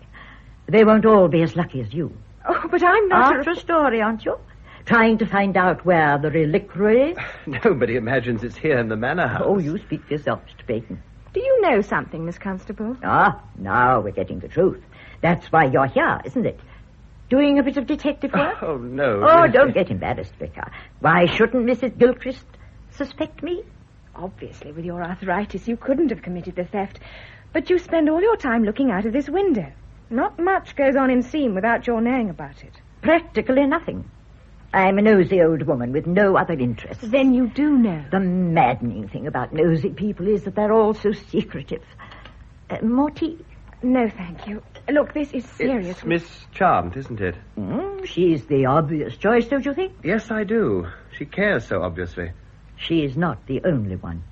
They won't all be as lucky as you. Oh, but I'm not After a story, aren't you? Trying to find out where the reliquary is? Nobody imagines it's here in the manor house. Oh, you speak for yourself, Mr. Peyton. Do you know something, Miss Constable? Now we're getting the truth. That's why you're here, isn't it? Doing a bit of detective work? Oh, no. Oh, don't get embarrassed, Vicar. Why shouldn't Mrs. Gilchrist suspect me? Obviously, with your arthritis, you couldn't have committed the theft. But you spend all your time looking out of this window. Not much goes on in Seam without your knowing about it. Practically nothing. I'm a nosy old woman with no other interests. Then you do know. The maddening thing about nosy people is that they're all so secretive. More tea? No, thank you. Look, this is serious. It's Miss Charmed, isn't it? She's the obvious choice, don't you think? Yes, I do. She cares so obviously. She's not the only one.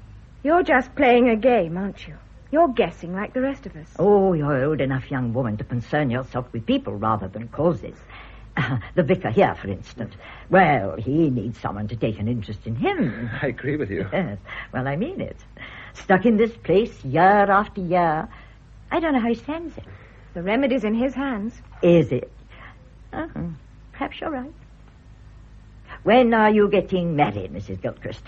You're just playing a game, aren't you? You're guessing like the rest of us. Oh, you're old enough, young woman, to concern yourself with people rather than causes. The vicar here, for instance. Well, he needs someone to take an interest in him. I agree with you. Yes. Well, I mean it. Stuck in this place year after year. I don't know how he stands it. The remedy's in his hands. Is it? Perhaps you're right. When are you getting married, Mrs. Gilchrist?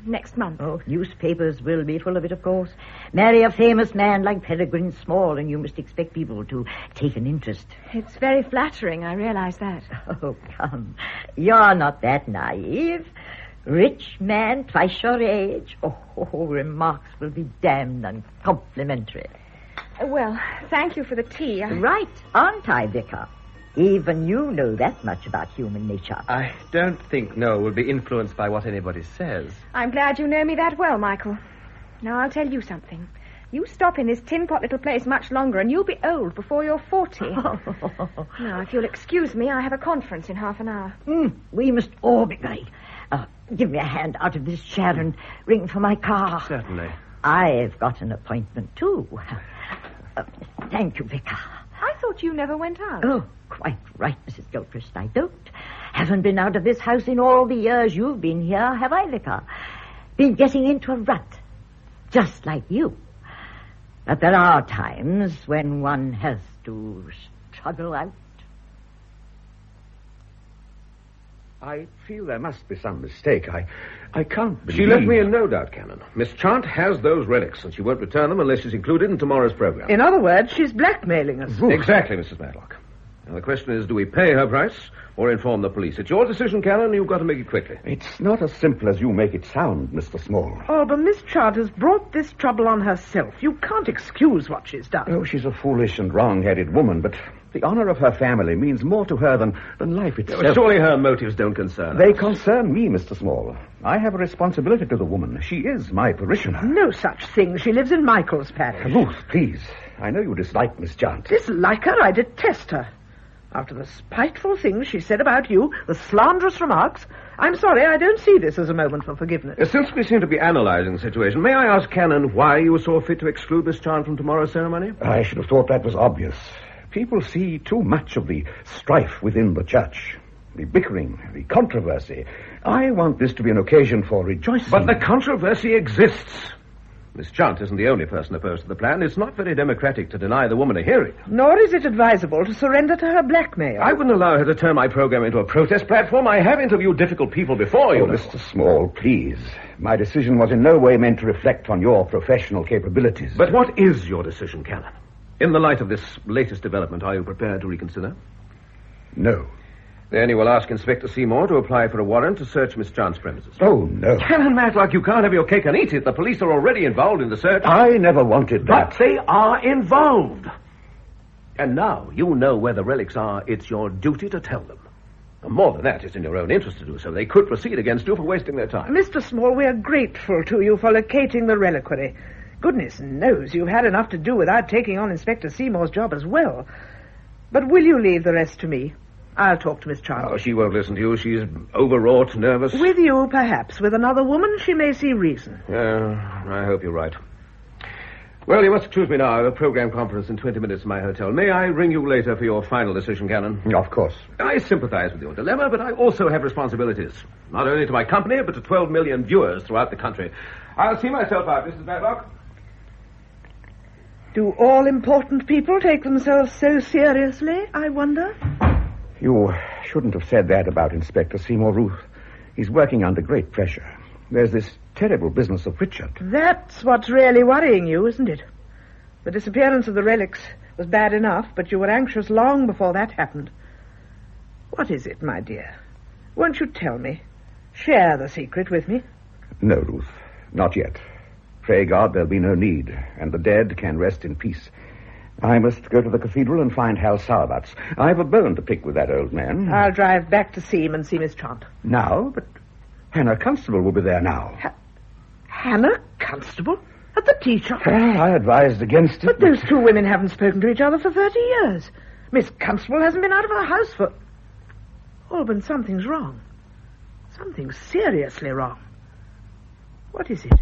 Next month. Oh, newspapers will be full of it, of course. Marry a famous man like Peregrine Small, and you must expect people to take an interest. It's very flattering, I realize that. Oh, come. You're not that naive. Rich man, twice your age. Oh, remarks will be damned uncomplimentary. Well, thank you for the tea. Right, aren't I, Vicar? Even you know that much about human nature. I don't think Noel will be influenced by what anybody says. I'm glad you know me that well, Michael. Now, I'll tell you something. You stop in this tin-pot little place much longer, and you'll be old before you're 40. Now, if you'll excuse me, I have a conference in half an hour. We must all be going. Give me a hand out of this chair and ring for my car. Certainly. I've got an appointment, too. Thank you, Vicar. I thought you never went out. Oh, quite right, Mrs. Gilchrist. I don't. Haven't been out of this house in all the years you've been here, have I, Vicar? Been getting into a rut, just like you. But there are times when one has to struggle out. I feel there must be some mistake. I can't believe... She left me in no doubt, Canon. Miss Chant has those relics, and she won't return them unless she's included in tomorrow's program. In other words, she's blackmailing us. Exactly, Mrs. Matlock. Now, the question is, do we pay her price or inform the police? It's your decision, Canon. You've got to make it quickly. It's not as simple as you make it sound, Mr. Small. Oh, but Miss Chant has brought this trouble on herself. You can't excuse what she's done. Oh, she's a foolish and wrong-headed woman, but the honor of her family means more to her than life itself. Yeah, surely her motives don't concern They us. concern me, Mr. Small. I have a responsibility to the woman. She is my parishioner. No such thing. She lives in Michael's parish. Ruth, please. I know you dislike Miss Chant. Dislike her? I detest her. After the spiteful things she said about you, the slanderous remarks, I'm sorry, I don't see this as a moment for forgiveness. Since we seem to be analyzing the situation, may I ask, Canon, why you saw fit to exclude Miss Chant from tomorrow's ceremony? I should have thought that was obvious. People see too much of the strife within the church, the bickering, the controversy. I want this to be an occasion for rejoicing. But the controversy exists. Miss Chant isn't the only person opposed to the plan. It's not very democratic to deny the woman a hearing. Nor is it advisable to surrender to her blackmail. I wouldn't allow her to turn my program into a protest platform. I have interviewed difficult people before, you know. Mr. Small, please. My decision was in no way meant to reflect on your professional capabilities. But what is your decision, Canon? In the light of this latest development, are you prepared to reconsider? No. Then you will ask Inspector Seymour to apply for a warrant to search Miss Chant's premises. Oh, no. Canon Matlock, you can't have your cake and eat it. The police are already involved in the search. I never wanted that. But they are involved. And now you know where the relics are. It's your duty to tell them. And more than that, it's in your own interest to do so. They could proceed against you for wasting their time. Mr. Small, we're grateful to you for locating the reliquary. Goodness knows you've had enough to do without taking on Inspector Seymour's job as well. But will you leave the rest to me? I'll talk to Miss Chant. Oh, she won't listen to you. She's overwrought, nervous. With you, perhaps. With another woman, she may see reason. I hope you're right. Well, you must excuse me now. I have a program conference in 20 minutes in my hotel. May I ring you later for your final decision, Canon? Of course. I sympathize with your dilemma, but I also have responsibilities. Not only to my company, but to 12 million viewers throughout the country. I'll see myself out, Mrs. Matlock. Do all important people take themselves so seriously, I wonder? You shouldn't have said that about Inspector Seymour, Ruth. He's working under great pressure. There's this terrible business of Richard. That's what's really worrying you, isn't it? The disappearance of the relics was bad enough, but you were anxious long before that happened. What is it, my dear? Won't you tell me? Share the secret with me. No, Ruth, not yet. Pray God there'll be no need, and the dead can rest in peace. I must go to the cathedral and find Hal Sauerbatz. I've a bone to pick with that old man. I'll drive back to Seam and see Miss Chant. Now? But Hannah Constable will be there now. Hannah Constable? At the tea shop? Well, I advised against it. But those two women haven't spoken to each other for 30 years. Miss Constable hasn't been out of her house for... Alban, something's wrong. Something's seriously wrong. What is it?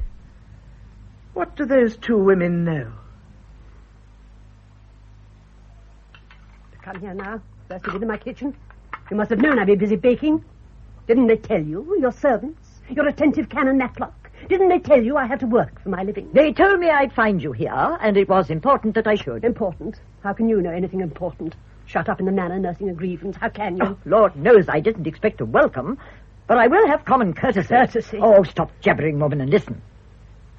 What do those two women know? Come here now. First you get in my kitchen. You must have known I'd be busy baking. Didn't they tell you, your servants, your attentive Canon Matlock? Didn't they tell you I had to work for my living? They told me I'd find you here, and it was important that I should. Important? How can you know anything important? Shut up in the manor nursing a grievance. How can you? Oh, Lord knows I didn't expect a welcome, but I will have common courtesy. Courtesy? Oh, stop jabbering, woman, and listen.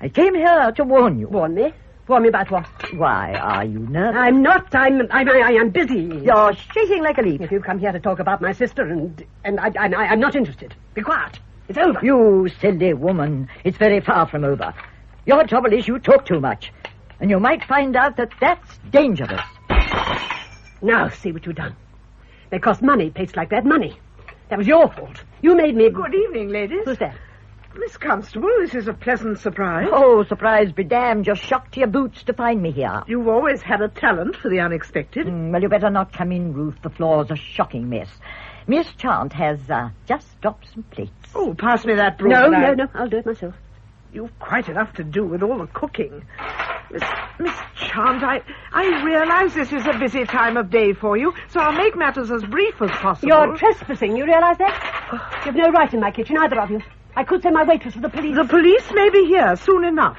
I came here to warn you. Warn me? Warn me about what? Why, are you nervous? I'm not. I'm busy. You're shaking like a leaf. If you've come here to talk about my sister, and I'm not interested. Be quiet. It's over. You silly woman. It's very far from over. Your trouble is you talk too much. And you might find out that that's dangerous. Now see what you've done. They cost money, plates like that, money. That was your fault. You made me... Good evening, ladies. Who's that? Miss Constable, this is a pleasant surprise. Oh, surprise be damned. You're shocked to your boots to find me here. You've always had a talent for the unexpected. Well, you better not come in, Ruth. The floor's a shocking mess. Miss Chant has just dropped some plates. Oh, pass me that broom. No, I'll do it myself. You've quite enough to do with all the cooking. Miss Chant, I realize this is a busy time of day for you, so I'll make matters as brief as possible. You're trespassing, you realize that? You've no right in my kitchen, either of you. I could send my waitress to the police. The police may be here soon enough.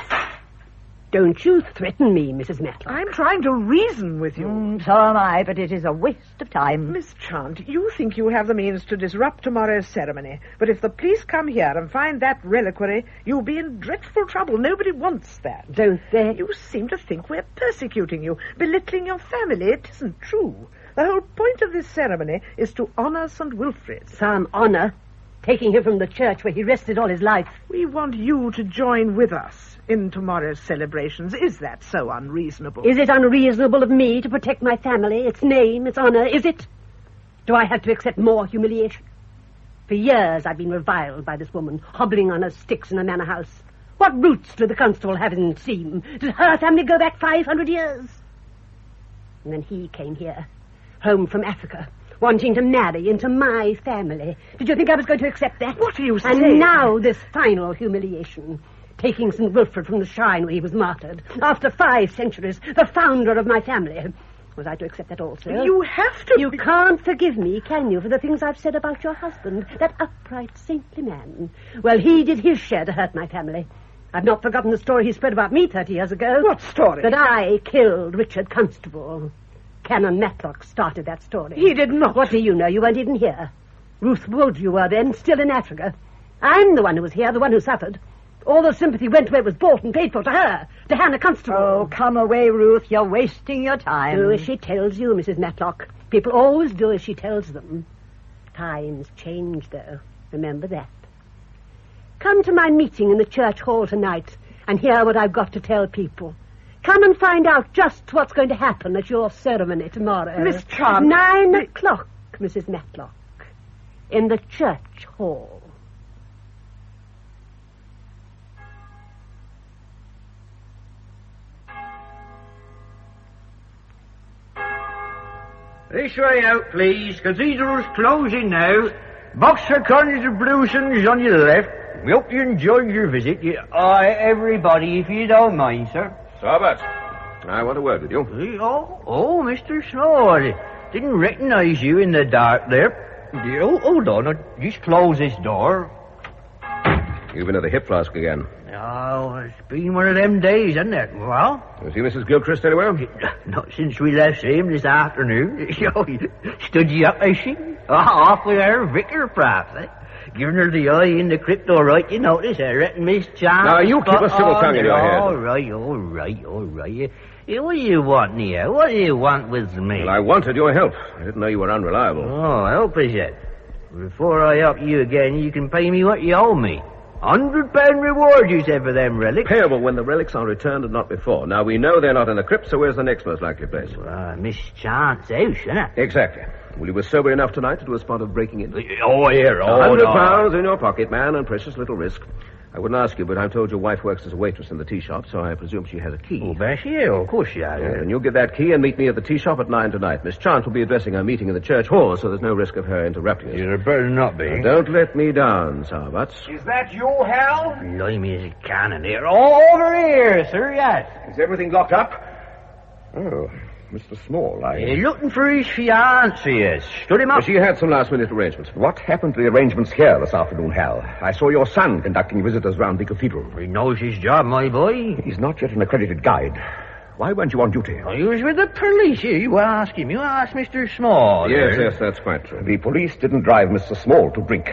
Don't you threaten me, Mrs. Matlock. I'm trying to reason with you. So am I, but it is a waste of time. Miss Chant, you think you have the means to disrupt tomorrow's ceremony, but if the police come here and find that reliquary, you'll be in dreadful trouble. Nobody wants that. Don't they? You seem to think we're persecuting you, belittling your family. It isn't true. The whole point of this ceremony is to honor St Wilfrid. Some honor, taking him from the church where he rested all his life. We want you to join with us in tomorrow's celebrations. Is that so unreasonable? Is it unreasonable of me to protect my family, its name, its honor? Is it? Do I have to accept more humiliation? For years I've been reviled by this woman, hobbling on her sticks in a manor house. What roots do the constable have in Seam? Did her family go back 500 years? And then he came here, home from Africa, wanting to marry into my family. Did you think I was going to accept that? What are you saying? And now this final humiliation. Taking St Wilfrid from the shrine where he was martyred. After 5 centuries, the founder of my family. Was I to accept that also? You have to. You can't forgive me, can you, for the things I've said about your husband, that upright, saintly man. Well, he did his share to hurt my family. I've not forgotten the story he spread about me 30 years ago. What story? That I killed Richard Constable. Canon Matlock started that story. He did not. What do you know? You weren't even here. Ruth Wood you were then, still in Africa. I'm the one who was here, the one who suffered. All the sympathy went where it was bought and paid for to her, to Hannah Constable. Oh, come away, Ruth. You're wasting your time. Do as she tells you, Mrs. Matlock. People always do as she tells them. Times change, though. Remember that. Come to my meeting in the church hall tonight and hear what I've got to tell people. Come and find out just what's going to happen at your ceremony tomorrow. Miss Chant. 9 o'clock, Mrs. Matlock. In the church hall. This way out, please. Cathedral's closing now. Box for corners of Brewson's on your left. We hope you enjoyed your visit. Everybody, if you don't mind, sir. Robert, I want a word with you. Oh, Mr. Small. I didn't recognize you in the dark there. Hold on. I'll just close this door. You've been at the hip flask again. Oh, it's been one of them days, hasn't it? Well? You see Mrs. Gilchrist anywhere? Not since we left him this afternoon. Stood you up, has she? Off with her vicar, perhaps, eh? Giving her the eye in the crypt, all right, you notice, I reckon, Miss Chant. Now, you keep a civil tongue in your head. All right. What do you want, Nia? What do you want with me? Well, I wanted your help. I didn't know you were unreliable. Oh, help is it? Before I help you again, you can pay me what you owe me. £100 reward, you said, for them relics. Payable when the relics are returned and not before. Now, we know they're not in the crypt, so where's the next most likely place? Miss Chant's house, isn't it? Exactly. Well, you were sober enough tonight to do a spot of breaking in? Oh, here. £100 in your pocket, man, and precious little risk. I wouldn't ask you, but I'm told your wife works as a waitress in the tea shop, so I presume she has a key. Oh, Bessie, of course she has. And you'll get that key and meet me at the tea shop at 9 tonight. Miss Chant will be addressing her meeting in the church hall, so there's no risk of her interrupting us. You'd better not be. Now, don't let me down, Sarbatz. Is that you, Hal? Blimey, is a cannon here. Over here, sir, yes. Is everything locked up? Oh, Mr. Small, You're looking for his fiancée, yes. Stood him up. She had some last-minute arrangements. What happened to the arrangements here this afternoon, Hal? I saw your son conducting visitors round the cathedral. He knows his job, my boy. He's not yet an accredited guide. Why weren't you on duty? He was with the police. You ask him. You ask Mr. Small. Yes, that's quite true. The police didn't drive Mr. Small to drink.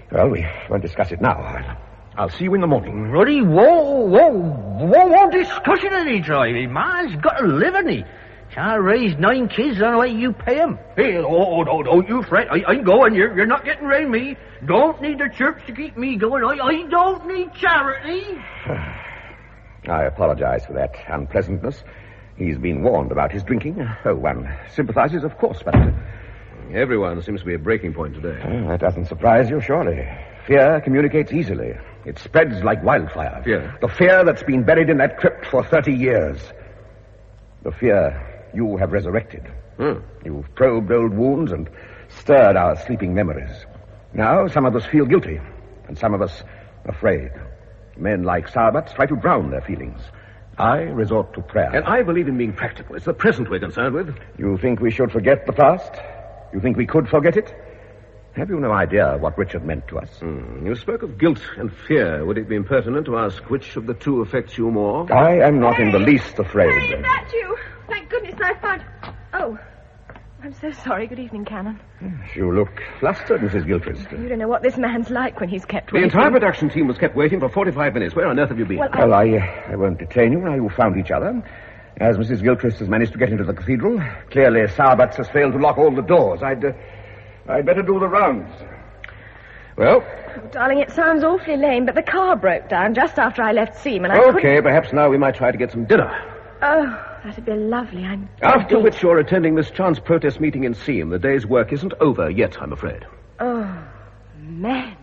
Well, we won't discuss it now. I'll see you in the morning. Ruddy, whoa discussion any driving. Man's got to live, hasn't he? Can't raise 9 kids on the way you pay him. Hey, don't you fret. I'm going. You're not getting around me. Don't need the church to keep me going. I don't need charity. I apologize for that unpleasantness. He's been warned about his drinking. Oh, one sympathizes, of course, but... Everyone seems to be a breaking point today. That doesn't surprise you, surely. Fear communicates easily. It spreads like wildfire. Fear? The fear that's been buried in that crypt for 30 years. The fear you have resurrected. You've probed old wounds and stirred our sleeping memories. Now, some of us feel guilty, and some of us afraid. Men like Sarbat's try to drown their feelings. I resort to prayer. And I believe in being practical. It's the present we're concerned with. You think we should forget the past? You think we could forget it? Have you no idea what Richard meant to us? You spoke of guilt and fear. Would it be impertinent to ask which of the two affects you more? I am not in the least afraid. Harry, is that you? Thank goodness I found... Oh, I'm so sorry. Good evening, Canon. You look flustered, Mrs. Gilchrist. You don't know what this man's like when he's kept The waiting. entire production team was kept waiting for 45 minutes. Where on earth have you been? Well, I won't detain you. Now you found each other. As Mrs. Gilchrist has managed to get into the cathedral, clearly Sarbat's has failed to lock all the doors. I'd better do the rounds. Well? Oh, darling, it sounds awfully lame, but the car broke down just after I left Seam, and I couldn't... Okay, perhaps now we might try to get some dinner. Oh, that'd be lovely. After which you're attending this chance protest meeting in Seam. The day's work isn't over yet, I'm afraid. Oh, man.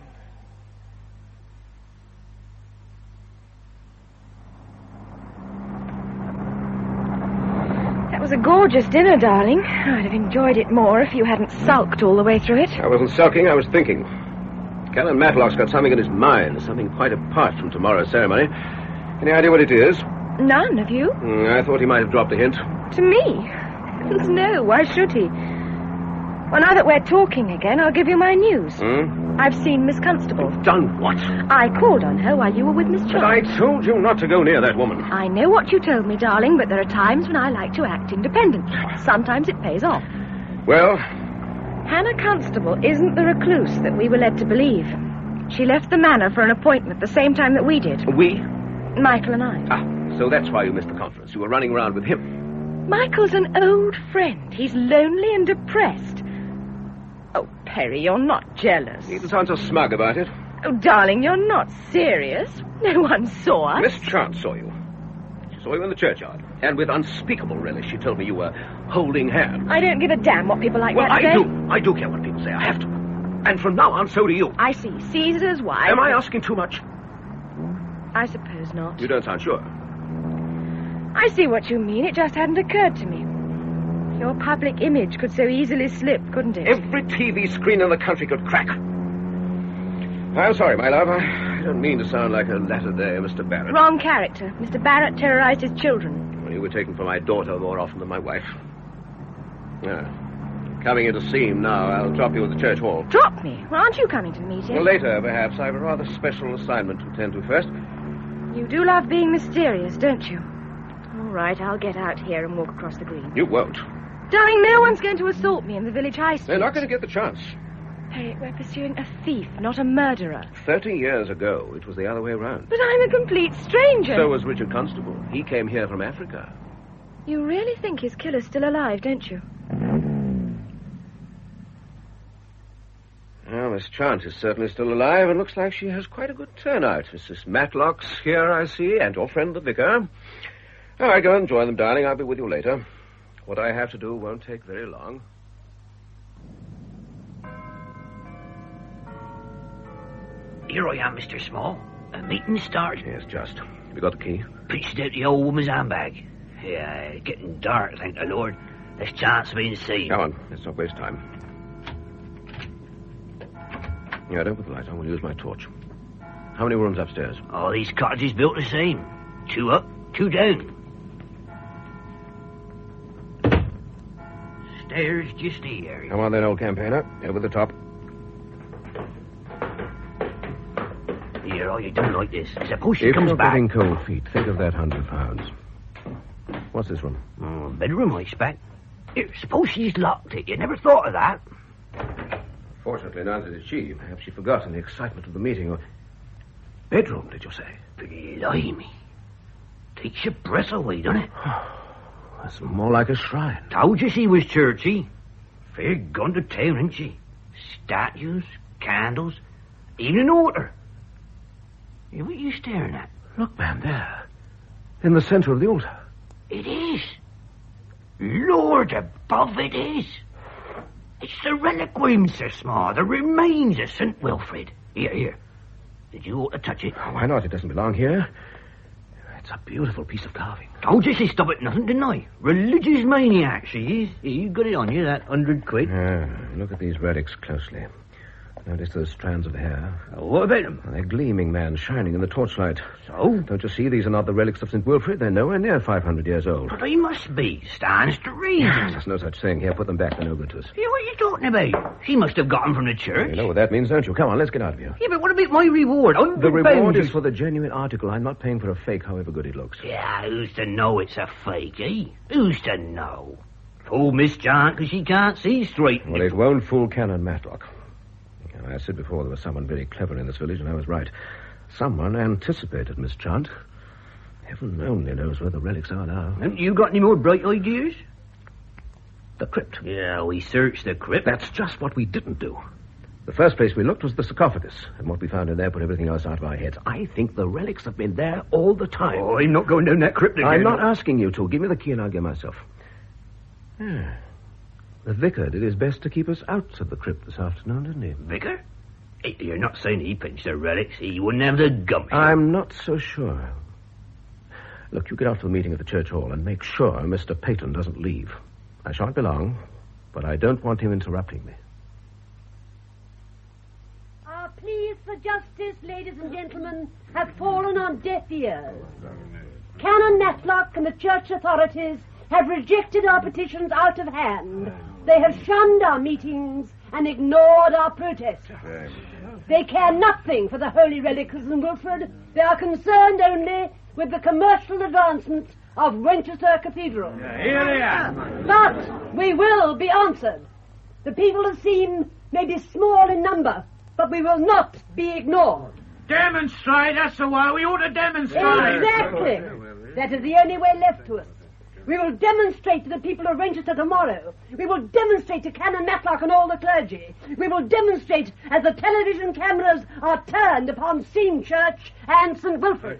That was a gorgeous dinner, darling. I'd have enjoyed it more if you hadn't sulked all the way through it. I wasn't sulking, I was thinking. Canon Matlock's got something in his mind, something quite apart from tomorrow's ceremony. Any idea what it is? None, have you? I thought he might have dropped a hint. To me? No, why should he? Well, now that we're talking again, I'll give you my news. I've seen Miss Constable. Done what? I called on her while you were with Miss But Charles. I told you not to go near that woman. I know what you told me, darling, but there are times when I like to act independently. Sometimes it pays off. Well? Hannah Constable isn't the recluse that we were led to believe. She left the manor for an appointment the same time that we did. We? Michael and I. So that's why you missed the conference. You were running around with him. Michael's an old friend. He's lonely and depressed. Oh, Perry, you're not jealous. You sound so smug about it. Oh, darling, you're not serious. No one saw us. Miss Chance saw you. She saw you in the churchyard. And with unspeakable relish, she told me you were holding hands. I don't give a damn what people like that say. I do care what people say. I have to. And from now on, so do you. I see. Caesar's wife. Am I asking too much? I suppose not. You don't sound sure. I see what you mean. It just hadn't occurred to me. Your public image could so easily slip, couldn't it? Every TV screen in the country could crack. I'm sorry, my love. I don't mean to sound like a latter-day Mr. Barrett. Wrong character. Mr. Barrett terrorized his children. Well, you were taken for my daughter more often than my wife. Coming into Seam now. I'll drop you at the church hall. Drop me? Well, aren't you coming to the meeting? Well, later, perhaps. I have a rather special assignment to attend to first. You do love being mysterious, don't you? All right, I'll get out here and walk across the green. You won't. Darling, no one's going to assault me in the village high street. They're not going to get the chance. Harriet, we're pursuing a thief, not a murderer. 30 years ago, it was the other way around. But I'm a complete stranger. So was Richard Constable. He came here from Africa. You really think his killer's still alive, don't you? Well, Miss Chance is certainly still alive, and looks like she has quite a good turnout. Mrs. Matlock's here, I see, and your friend, the vicar. All right, go and join them, darling. I'll be with you later. What I have to do won't take very long. Here I am, Mr. Small. A meeting started. Yes, just. Have you got the key? Pitched out the old woman's handbag. Yeah, getting dark, thank the Lord. There's chance of being seen. Come on, let's not waste time. Yeah, don't put the light on. We'll use my torch. How many rooms upstairs? All these cottages built the same. 2 up, 2 down. Stairs just here. Come on then, old campaigner. Over the top. Here, all you don't like this. Suppose she If comes you're back. getting cold feet, think of that £100. What's this room? Oh, bedroom, I expect. Here, suppose she's locked it. You never thought of that. Fortunately, neither did she. Perhaps she forgot in the excitement of the meeting. Or... Bedroom, did you say? Blimey. Takes your breath away, doesn't it? That's more like a shrine. Told you she was churchy. Fair gone to town, ain't she? Statues, candles, even an altar. Hey, what are you staring at? Look, man, there. In the center of the altar. It is. Lord above, it is. It's the reliquary, Sir Small, the remains of St Wilfrid. Here. Did you ought to touch it? Why not? It doesn't belong here. It's a beautiful piece of carving. Oh, Jessie, stop it. Nothing to deny. Religious maniac, she is. Here, you got it on you, that 100 quid. Look at these relics closely. Notice those strands of hair. What about them? They're gleaming, man, shining in the torchlight. So? Don't you see? These are not the relics of St Wilfrid. They're nowhere near 500 years old. But they must be. Stands to reason. There's no such thing. Here, put them back. They're no good to us. Yeah, what are you talking about? She must have got them from the church. You know what that means, don't you? Come on, let's get out of here. Yeah, but what about my reward? The reward is for the genuine article. I'm not paying for a fake, however good it looks. Yeah, who's to know it's a fake, eh? Who's to know? Fool Miss John, because she can't see straight. Well, it won't fool Canon Matlock. I said before there was someone very clever in this village, and I was right. Someone anticipated Miss Chant. Heaven only knows where the relics are now. Haven't you got any more bright ideas? The crypt. Yeah, we searched the crypt. That's just what we didn't do. The first place we looked was the sarcophagus, and what we found in there put everything else out of our heads. I think the relics have been there all the time. Oh, I'm not going down that crypt again. I'm not asking you to. Give me the key and I'll get myself. The vicar did his best to keep us out of the crypt this afternoon, didn't he? Vicar? Hey, you're not saying he pinched the relics. He wouldn't have the gumption. I'm not so sure. Look, you get out to the meeting at the church hall and make sure Mr. Peyton doesn't leave. I shan't be long, but I don't want him interrupting me. Our pleas for justice, ladies and gentlemen, have fallen on deaf ears. Canon Matlock and the church authorities have rejected our petitions out of hand. They have shunned our meetings and ignored our protests. They care nothing for the holy relics of St Wilfrid. They are concerned only with the commercial advancement of Winchester Cathedral. Here they are. But we will be answered. The people of Seam may be small in number, but we will not be ignored. Demonstrate, that's the way. We ought to demonstrate. Exactly. That is the only way left to us. We will demonstrate to the people of Winchester tomorrow. We will demonstrate to Canon Matlock and all the clergy. We will demonstrate as the television cameras are turned upon Seam Church and St Wilfrid.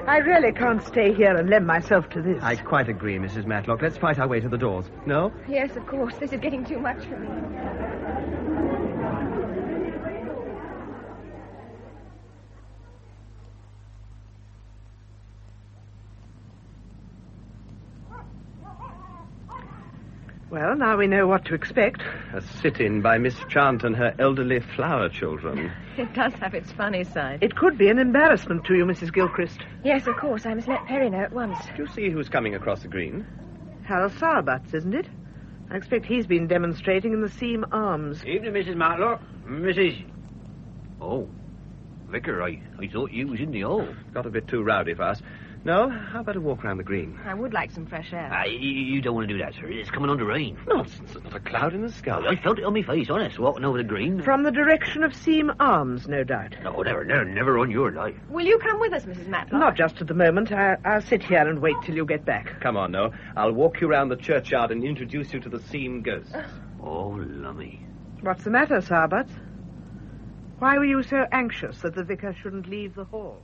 I really can't stay here and lend myself to this. I quite agree, Mrs. Matlock. Let's fight our way to the doors. No? Yes, of course. This is getting too much for me. Well, now we know what to expect. A sit-in by Miss Chant and her elderly flower children. It does have its funny side. It could be an embarrassment to you, Mrs. Gilchrist. Yes, of course. I must let Perry know at once. Do you see who's coming across the green? Hal Sarbutts, isn't it? I expect he's been demonstrating in the Seam Arms. Evening, Mrs. Matlock. Mrs. Oh, Vicar, I thought you was in the hall. Got a bit too rowdy for us. No, how about a walk round the green? I would like some fresh air. You don't want to do that, sir. It's coming on to rain. Nonsense, there's not a cloud in the sky. I felt it on my face, honest, walking over the green. From the direction of Seam Arms, no doubt. No, never on your life. Will you come with us, Mrs. Matlock? Not just at the moment. I'll sit here and wait till you get back. Come on, no. I'll walk you round the churchyard and introduce you to the Seam ghosts. Oh, lummy. What's the matter, Sarbutts? Why were you so anxious that the vicar shouldn't leave the hall?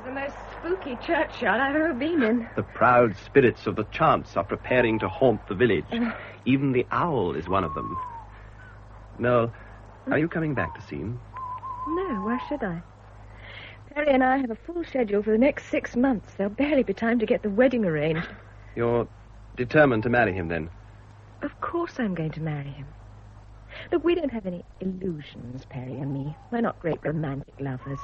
The most spooky churchyard I've ever been in. The proud spirits of the Chants are preparing to haunt the village. Even the owl is one of them. Noel, are you coming back to Seam? No, why should I? Perry and I have a full schedule for the next 6 months. There'll barely be time to get the wedding arranged. You're determined to marry him, then? Of course I'm going to marry him. Look, we don't have any illusions, Perry and me. We're not great romantic lovers.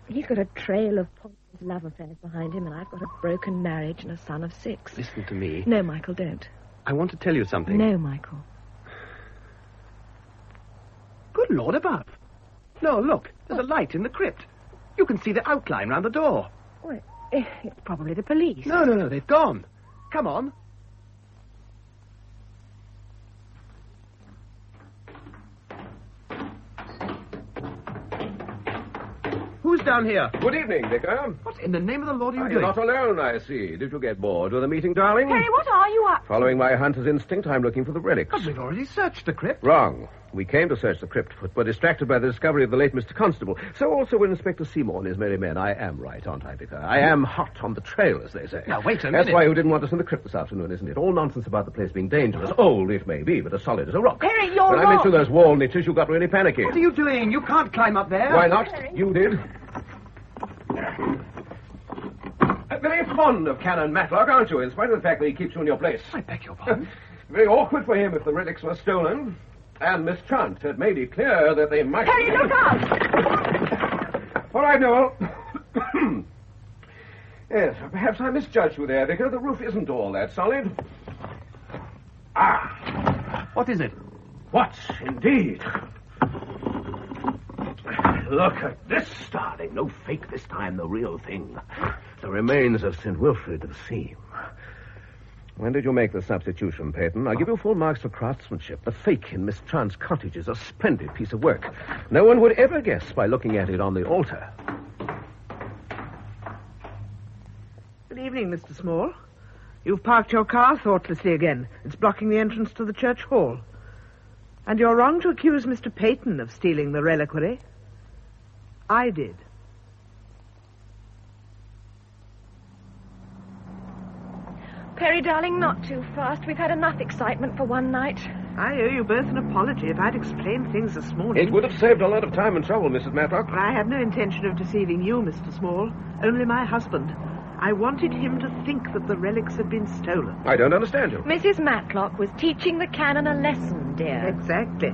He's got a trail of pointless love affairs behind him, and I've got a broken marriage and a son of 6. Listen to me. No, Michael, don't. I want to tell you something. No, Michael. Good Lord above. No, look. There's a light in the crypt. You can see the outline round the door. Well, it's probably the police. No. They've gone. Come on. Who's down here? Good evening, Vicar. What in the name of the Lord are you You're doing? not alone, I see. Did you get bored with the meeting, darling? Perry, what are you up to? Following my hunter's instinct, I'm looking for the relics. But we've already searched the crypt. Wrong. We came to search the crypt, but were distracted by the discovery of the late Mr. Constable. So also were Inspector Seymour and his merry men. I am right, aren't I, Vicar? I am hot on the trail, as they say. Now, wait a minute. That's why you didn't want us in the crypt this afternoon, isn't it? All nonsense about the place being dangerous. Old, it may be, but as solid as a rock. Perry, you're When I mentioned those wall niches, you got really panicky. What are you doing? You can't climb up there. Why not? You did. Very fond of Canon Matlock, aren't you, in spite of the fact that he keeps you in your place? I beg your pardon. Very awkward for him if the relics were stolen. And Miss Trant had made it clear that they might... Perry, look out! All right, Noel. Yes, perhaps I misjudged you there, Vicar. The roof isn't all that solid. Ah! What is it? What, indeed? Look at this, darling. No fake this time, the real thing. The remains of St Wilfrid of Seam. When did you make the substitution, Peyton? I'll give you full marks for craftsmanship. The fake in Miss Trant's cottage is a splendid piece of work. No one would ever guess by looking at it on the altar. Good evening, Mr. Small. You've parked your car thoughtlessly again. It's blocking the entrance to the church hall. And you're wrong to accuse Mr. Peyton of stealing the reliquary. I did. Perry, darling, not too fast. We've had enough excitement for one night. I owe you both an apology if I'd explained things this morning. It would have saved a lot of time and trouble, Mrs. Matlock. I had no intention of deceiving you, Mr. Small. Only my husband. I wanted him to think that the relics had been stolen. I don't understand you. Mrs. Matlock was teaching the canon a lesson, dear. Exactly.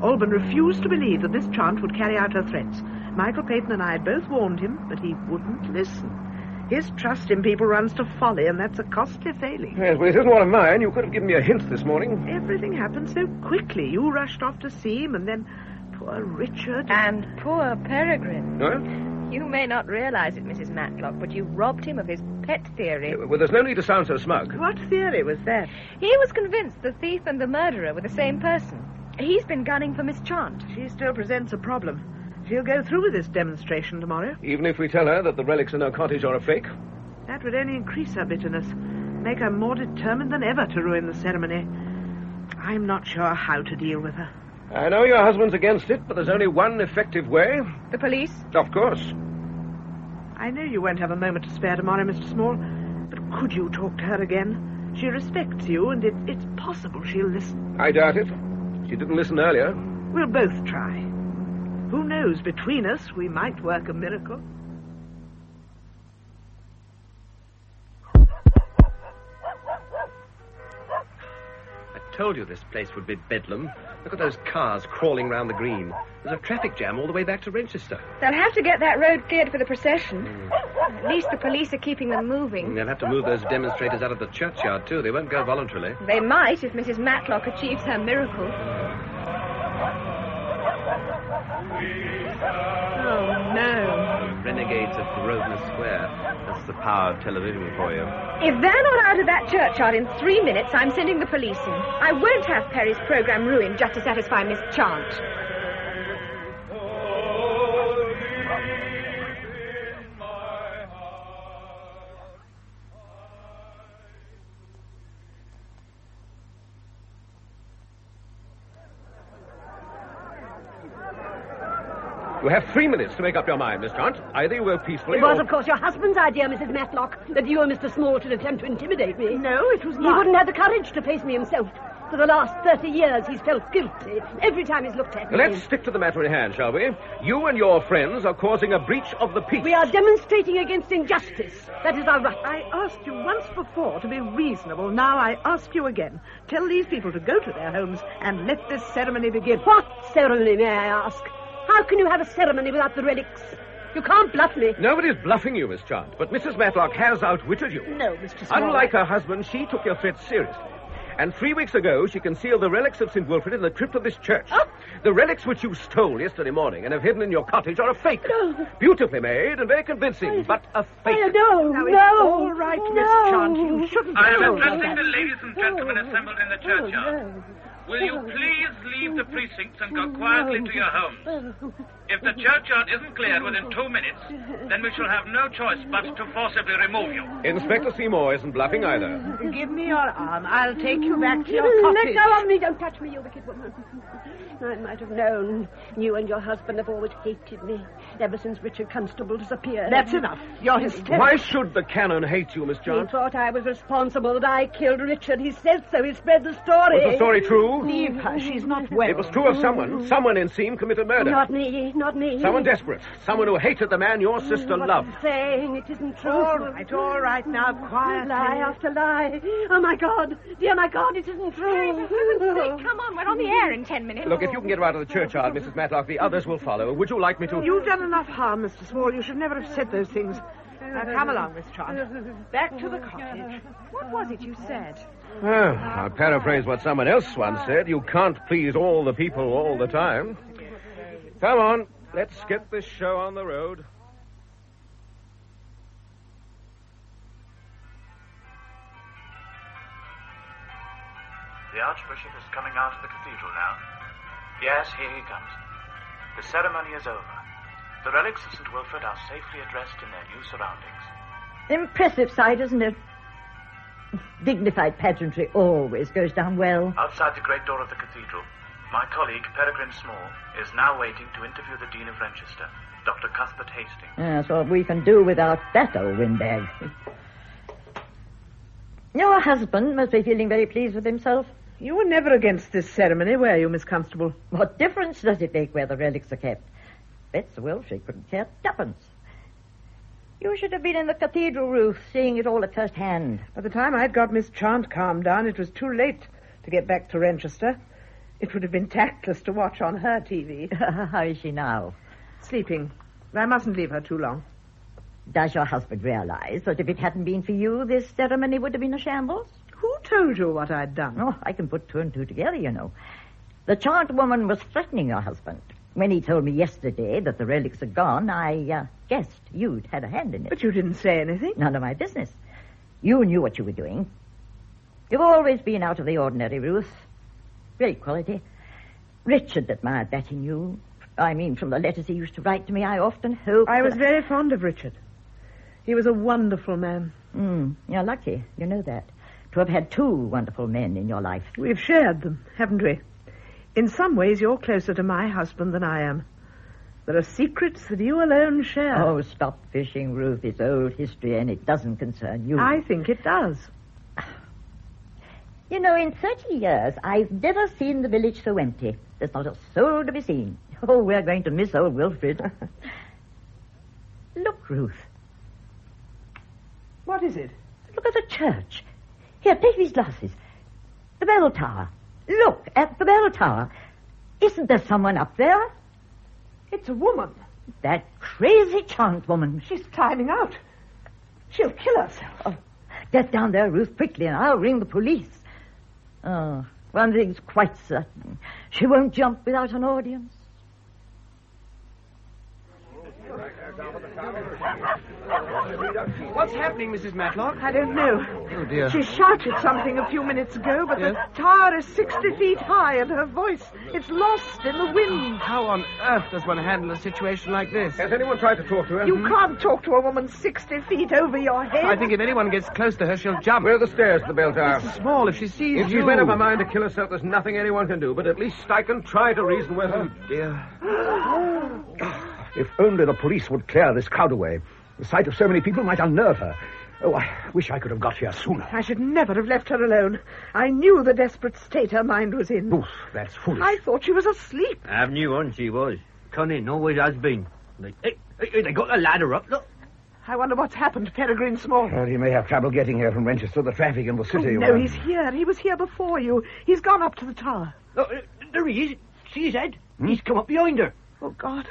Alban refused to believe that Miss Trant would carry out her threats. Michael Peyton and I had both warned him, but he wouldn't listen. His trust in people runs to folly, and that's a costly failing. Yes, well, it isn't one of mine. You could have given me a hint this morning. Everything happened so quickly. You rushed off to see him, and then poor Richard... And poor Peregrine. Huh? You may not realize it, Mrs. Matlock, but you robbed him of his pet theory. Well, there's no need to sound so smug. What theory was that? He was convinced the thief and the murderer were the same person. He's been gunning for Miss Trant. She still presents a problem. She'll go through with this demonstration tomorrow. Even if we tell her that the relics in her cottage are a fake? That would only increase her bitterness, make her more determined than ever to ruin the ceremony. I'm not sure how to deal with her. I know your husband's against it, but there's only one effective way. The police? Of course. I know you won't have a moment to spare tomorrow, Mr. Small, but could you talk to her again? She respects you, and it's possible she'll listen. I doubt it. She didn't listen earlier. We'll both try. Who knows, between us, we might work a miracle. I told you this place would be bedlam. Look at those cars crawling round the green. There's a traffic jam all the way back to Register. They'll have to get that road cleared for the procession. At least the police are keeping them moving. They'll have to move those demonstrators out of the churchyard, too. They won't go voluntarily. They might if Mrs. Matlock achieves her miracle. Oh, no. Renegades of Grosvenor Square. That's the power of television for you. If they're not out of that churchyard in 3 minutes, I'm sending the police in. I won't have Perry's program ruined just to satisfy Miss Trant. You have 3 minutes to make up your mind, Miss Trant. Either you go peacefully It was, or... of course, your husband's idea, Mrs. Matlock, that you and Mr. Small should attempt to intimidate me. No, it was He not. wouldn't have the courage to face me himself. For the last 30 years, he's felt guilty every time he's looked at me. Let's stick to the matter in hand, shall we? You and your friends are causing a breach of the peace. We are demonstrating against injustice. That is our right. I asked you once before to be reasonable. Now I ask you again. Tell these people to go to their homes and let this ceremony begin. What ceremony, may I ask? How can you have a ceremony without the relics? You can't bluff me. Nobody's bluffing you, Miss Trant, but Mrs. Matlock has outwitted you. No, Mr. Small. Unlike her husband, she took your threats seriously. And 3 weeks ago, she concealed the relics of St Wilfrid in the crypt of this church. Oh. The relics which you stole yesterday morning and have hidden in your cottage are a fake. No. Beautifully made and very convincing, but a fake. No, Now, no. it's all right, Miss Trant. You shouldn't I am have told us addressing that. the ladies and gentlemen assembled in the churchyard. Will you please leave the precincts and go quietly to your homes? If the churchyard isn't cleared within 2 minutes, then we shall have no choice but to forcibly remove you. Inspector Seymour isn't bluffing either. Give me your arm. I'll take you back to your cottage. Let go of me. Don't touch me, you wicked woman. I might have known. You and your husband have always hated me, ever since Richard Constable disappeared. That's enough. You're hysterical. Why should the canon hate you, Miss He John? thought I was responsible, that I killed Richard. He said so. He spread the story. Was the story true? Leave her. She's not well. It was true of someone. Someone in Seam committed murder. Not me. Not me. Someone desperate. Someone who hated the man your sister What loved. I'm saying, it isn't true. All right. Now, quiet. Lie after lie. Oh, my God. Dear, my God, it isn't true. Come on, we're on the air in 10 minutes. Look, if you can get her out of the churchyard, Mrs. Matlock, the others will follow. Would you like me to? You've done enough harm, Mr. Small. You should never have said those things. Now, come along, Miss Trant. Back to the cottage. What was it you said? Well, I'll paraphrase what someone else once said. You can't please all the people all the time. Come on, let's get this show on the road. The Archbishop is coming out of the cathedral now. Yes, here he comes. The ceremony is over. The relics of St Wilfrid are safely addressed in their new surroundings. Impressive sight, isn't it? Dignified pageantry always goes down well. Outside the great door of the cathedral, my colleague, Peregrine Small, is now waiting to interview the Dean of Renchester, Dr. Cuthbert Hastings. That's what we can do without that old windbag. Your husband must be feeling very pleased with himself. You were never against this ceremony, were you, Miss Constable? What difference does it make where the relics are kept? Bet Sir Wilfrid couldn't care tuppence. You should have been in the cathedral, Ruth, seeing it all at first hand. By the time I'd got Miss Chant calmed down, it was too late to get back to Renchester. It would have been tactless to watch on her TV. How is she now? Sleeping. I mustn't leave her too long. Does your husband realize that if it hadn't been for you, this ceremony would have been a shambles? Who told you what I'd done? Oh, I can put two and two together, you know. The Chant woman was threatening your husband. When he told me yesterday that the relics are gone, I guessed you'd had a hand in it. But you didn't say anything. None of my business. You knew what you were doing. You've always been out of the ordinary, Ruth. Great quality. Richard admired that in you. I mean, from the letters he used to write to me, I often hoped... I was very fond of Richard. He was a wonderful man. You're lucky, you know that, to have had two wonderful men in your life. We've shared them, haven't we? In some ways, you're closer to my husband than I am. There are secrets that you alone share. Oh, stop fishing, Ruth. It's old history, and it doesn't concern you. I think it does. You know, in 30 years, I've never seen the village so empty. There's not a soul to be seen. Oh, we're going to miss old Wilfrid. Look, Ruth. What is it? Look at the church. Here, take these glasses. The bell tower. Look at the bell tower. Isn't there someone up there? It's a woman. That crazy Chant woman. She's climbing out. She'll kill herself. Oh, get down there, Ruth, quickly, and I'll ring the police. Oh, one thing's quite certain. She won't jump without an audience. What's happening, Mrs. Matlock? I don't know. Oh, dear. She shouted something a few minutes ago, but Yes? the tower is 60 feet high, and her voice, it's lost in the wind. How on earth does one handle a situation like this? Has anyone tried to talk to her? You can't talk to a woman 60 feet over your head. I think if anyone gets close to her, she'll jump. Where are the stairs to the bell tower? Mr. Small, if she sees If she's you... made up her mind to kill herself, there's nothing anyone can do. But at least I can try to reason with her. Oh, dear. If only the police would clear this crowd away. The sight of so many people might unnerve her. Oh, I wish I could have got here sooner. I should never have left her alone. I knew the desperate state her mind was in. Oof, that's foolish. I thought she was asleep. I knew on she was. Cunning, always has been. Hey, they got the ladder up, look. I wonder what's happened to Peregrine Small. Well, he may have trouble getting here from Renchester. The traffic in the city... No, he's here. He was here before you. He's gone up to the tower. Look, there he is. See his head? He's come up behind her. Oh, God.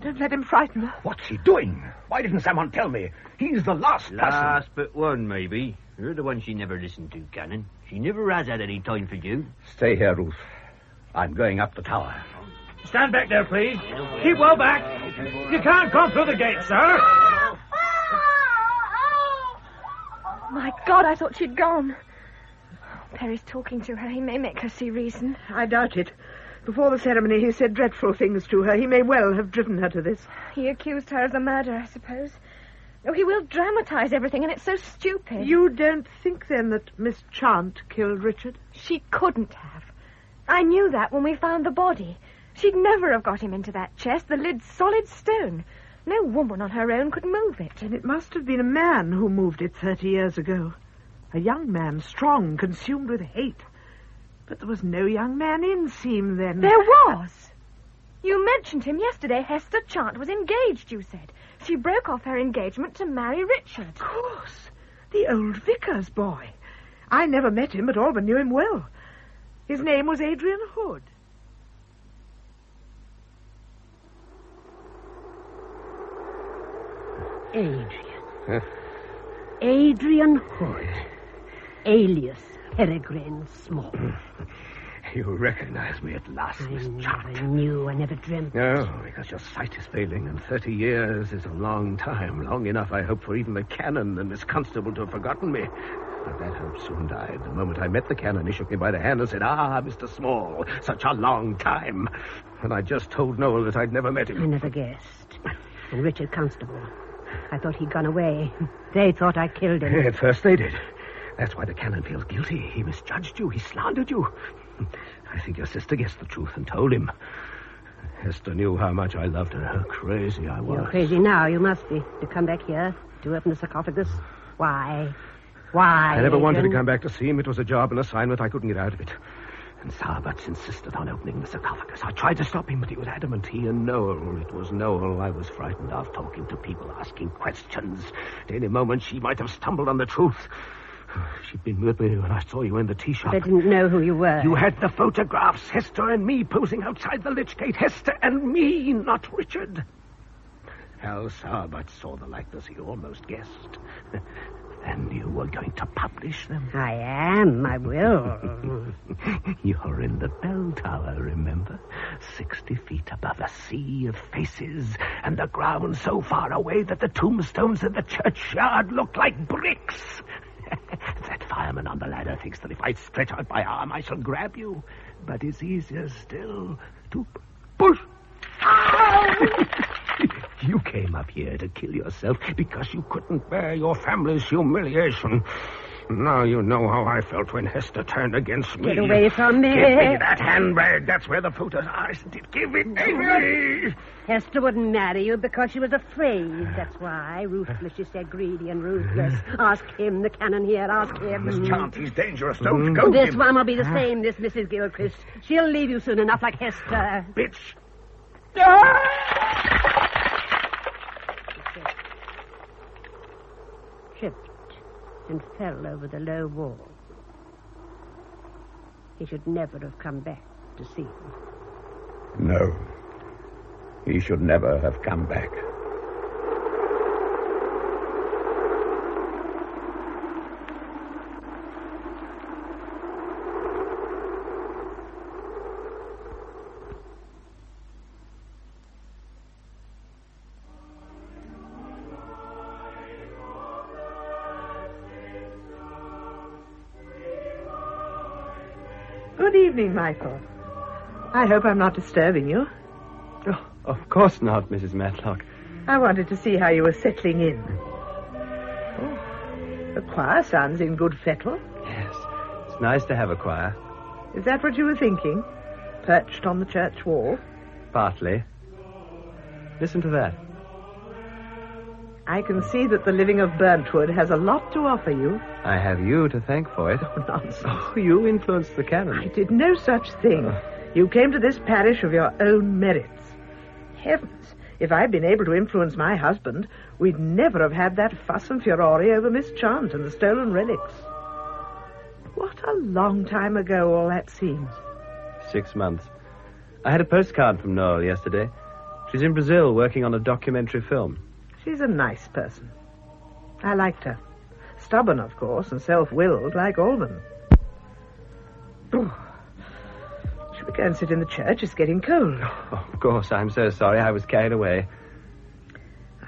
Don't let him frighten her. What's he doing? Why didn't someone tell me? He's the last person. Last but one, maybe. You're the one she never listened to, Cannon. She never has had any time for you. Stay here, Ruth. I'm going up the tower. Stand back there, please. Keep well back. You can't come through the gate, sir. My God, I thought she'd gone. Perry's talking to her. He may make her see reason. I doubt it. Before the ceremony, he said dreadful things to her. He may well have driven her to this. He accused her of the murder, I suppose. Oh, he will dramatize everything, and it's so stupid. You don't think, then, that Miss Chant killed Richard? She couldn't have. I knew that when we found the body. She'd never have got him into that chest. The lid's solid stone. No woman on her own could move it. And it must have been a man who moved it 30 years ago. A young man, strong, consumed with hate. But there was no young man in Seam then. There was. You mentioned him yesterday. Hester Chant was engaged, you said. She broke off her engagement to marry Richard. Of course. The old vicar's boy. I never met him, but Alban knew him well. His name was Adrian Hood. Adrian Hood, alias Peregrine Small. You recognize me at last, Miss Chant. I never dreamt. No, because your sight is failing, and 30 years is a long time. Long enough, I hope, for even the canon and Miss Constable to have forgotten me. But that hope soon died. The moment I met the canon, he shook me by the hand and said, "Ah, Mr. Small, such a long time." And I just told Noel that I'd never met him. I never guessed. And Richard Constable, I thought he'd gone away. They thought I killed him. At first they did. That's why the canon feels guilty. He misjudged you. He slandered you. I think your sister guessed the truth and told him. Hester knew how much I loved her, how crazy I was. You're crazy now. You must be. To come back here, to open the sarcophagus. Why? Why? I never wanted to come back to see him. It was a job, an assignment. I couldn't get out of it. And Sarbats insisted on opening the sarcophagus. I tried to stop him, but he was adamant. He and Noel. It was Noel I was frightened of, talking to people, asking questions. At any moment, she might have stumbled on the truth. She'd been with me when I saw you in the tea shop. I didn't know who you were. You had the photographs, Hester and me posing outside the lich gate. Hester and me, not Richard. Hal Sarbats saw the likeness he almost guessed. And you were going to publish them. I am. I will. You're in the bell tower, remember? 60 feet above a sea of faces, and the ground so far away that the tombstones in the churchyard look like bricks. That fireman on the ladder thinks that if I stretch out my arm, I shall grab you. But it's easier still to push. You came up here to kill yourself because you couldn't bear your family's humiliation. Now you know how I felt when Hester turned against me. Get away from me. Give me that handbag. That's where the photos are, isn't it? Give it to me. Hester wouldn't marry you because she was afraid. That's why. Ruthless, she said. Greedy and ruthless. Ask him, the canon here. Ask him. Miss Chant, he's dangerous. Don't go. This one will be the same, this Mrs. Gilchrist. She'll leave you soon enough like Hester. Bitch. Tripped and fell over the low wall. He should never have come back to see him. No. He should never have come back. Good evening, Michael. I hope I'm not disturbing you. Oh, of course not, Mrs. Matlock. I wanted to see how you were settling in. Oh, the choir sounds in good fettle. Yes, it's nice to have a choir. Is that what you were thinking? Perched on the church wall? Partly. Listen to that. I can see that the living of Burntwood has a lot to offer you. I have you to thank for it. Oh, nonsense. Oh, you influenced the canon. I did no such thing. You came to this parish of your own merits. Heavens, if I'd been able to influence my husband, we'd never have had that fuss and furore over Miss Chant and the stolen relics. What a long time ago all that seems. 6 months. I had a postcard from Noel yesterday. She's in Brazil working on a documentary film. She's a nice person. I liked her. Stubborn, of course, and self-willed, like Alban. Should we go and sit in the church? It's getting cold. Oh, of course, I'm so sorry. I was carried away.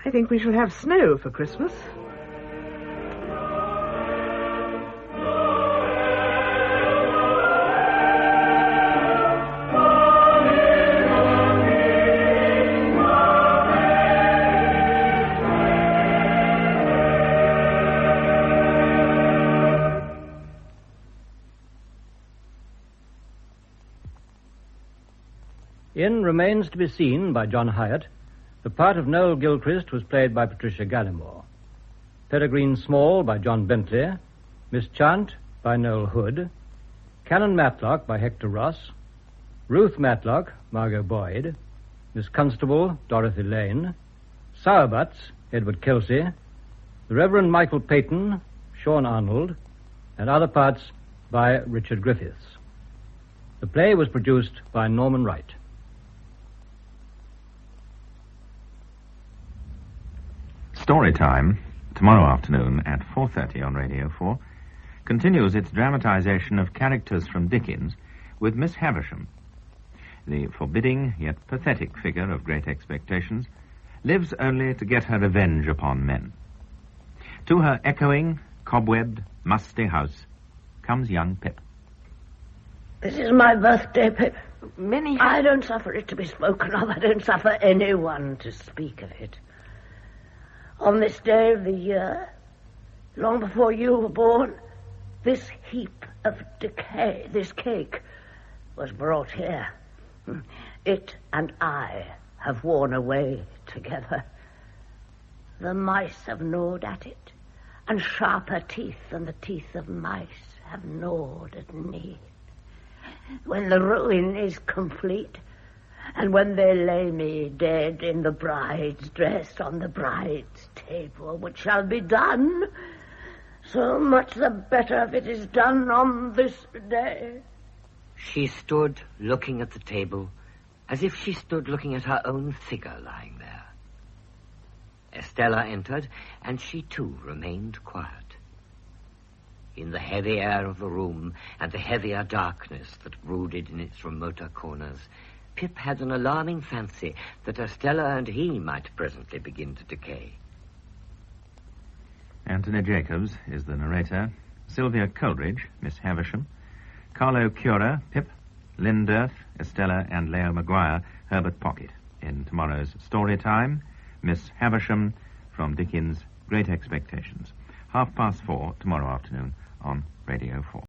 I think we shall have snow for Christmas. In Remains to be Seen by John Hyatt, the part of Noel Gilchrist was played by Patricia Gallimore. Peregrine Small by John Bentley, Miss Chant by Noel Hood, Canon Matlock by Hector Ross, Ruth Matlock, Margot Boyd, Miss Constable, Dorothy Lane, Sowerbutts, Edward Kelsey, the Reverend Michael Peyton, Sean Arnold, and other parts by Richard Griffiths. The play was produced by Norman Wright. Storytime, tomorrow afternoon at 4:30 on Radio 4, continues its dramatization of characters from Dickens with Miss Havisham. The forbidding yet pathetic figure of Great Expectations lives only to get her revenge upon men. To her echoing, cobwebbed, musty house comes young Pip. This is my birthday, Pip. I don't suffer it to be spoken of. I don't suffer anyone to speak of it. On this day of the year, long before you were born, this heap of decay, this cake, was brought here. It and I have worn away together. The mice have gnawed at it, and sharper teeth than the teeth of mice have gnawed at me. When the ruin is complete, and when they lay me dead in the bride's dress on the bride's table, which shall be done, so much the better if it is done on this day. She stood looking at the table as if she stood looking at her own figure lying there. Estella entered, and she too remained quiet. In the heavy air of the room and the heavier darkness that brooded in its remoter corners, Pip had an alarming fancy that Estella and he might presently begin to decay. Anthony Jacobs is the narrator, Sylvia Coleridge, Miss Havisham, Carlo Cura, Pip, Lynn Dirth, Estella, and Leo Maguire, Herbert Pocket. In tomorrow's story time, Miss Havisham from Dickens' Great Expectations. 4:30 tomorrow afternoon on Radio 4.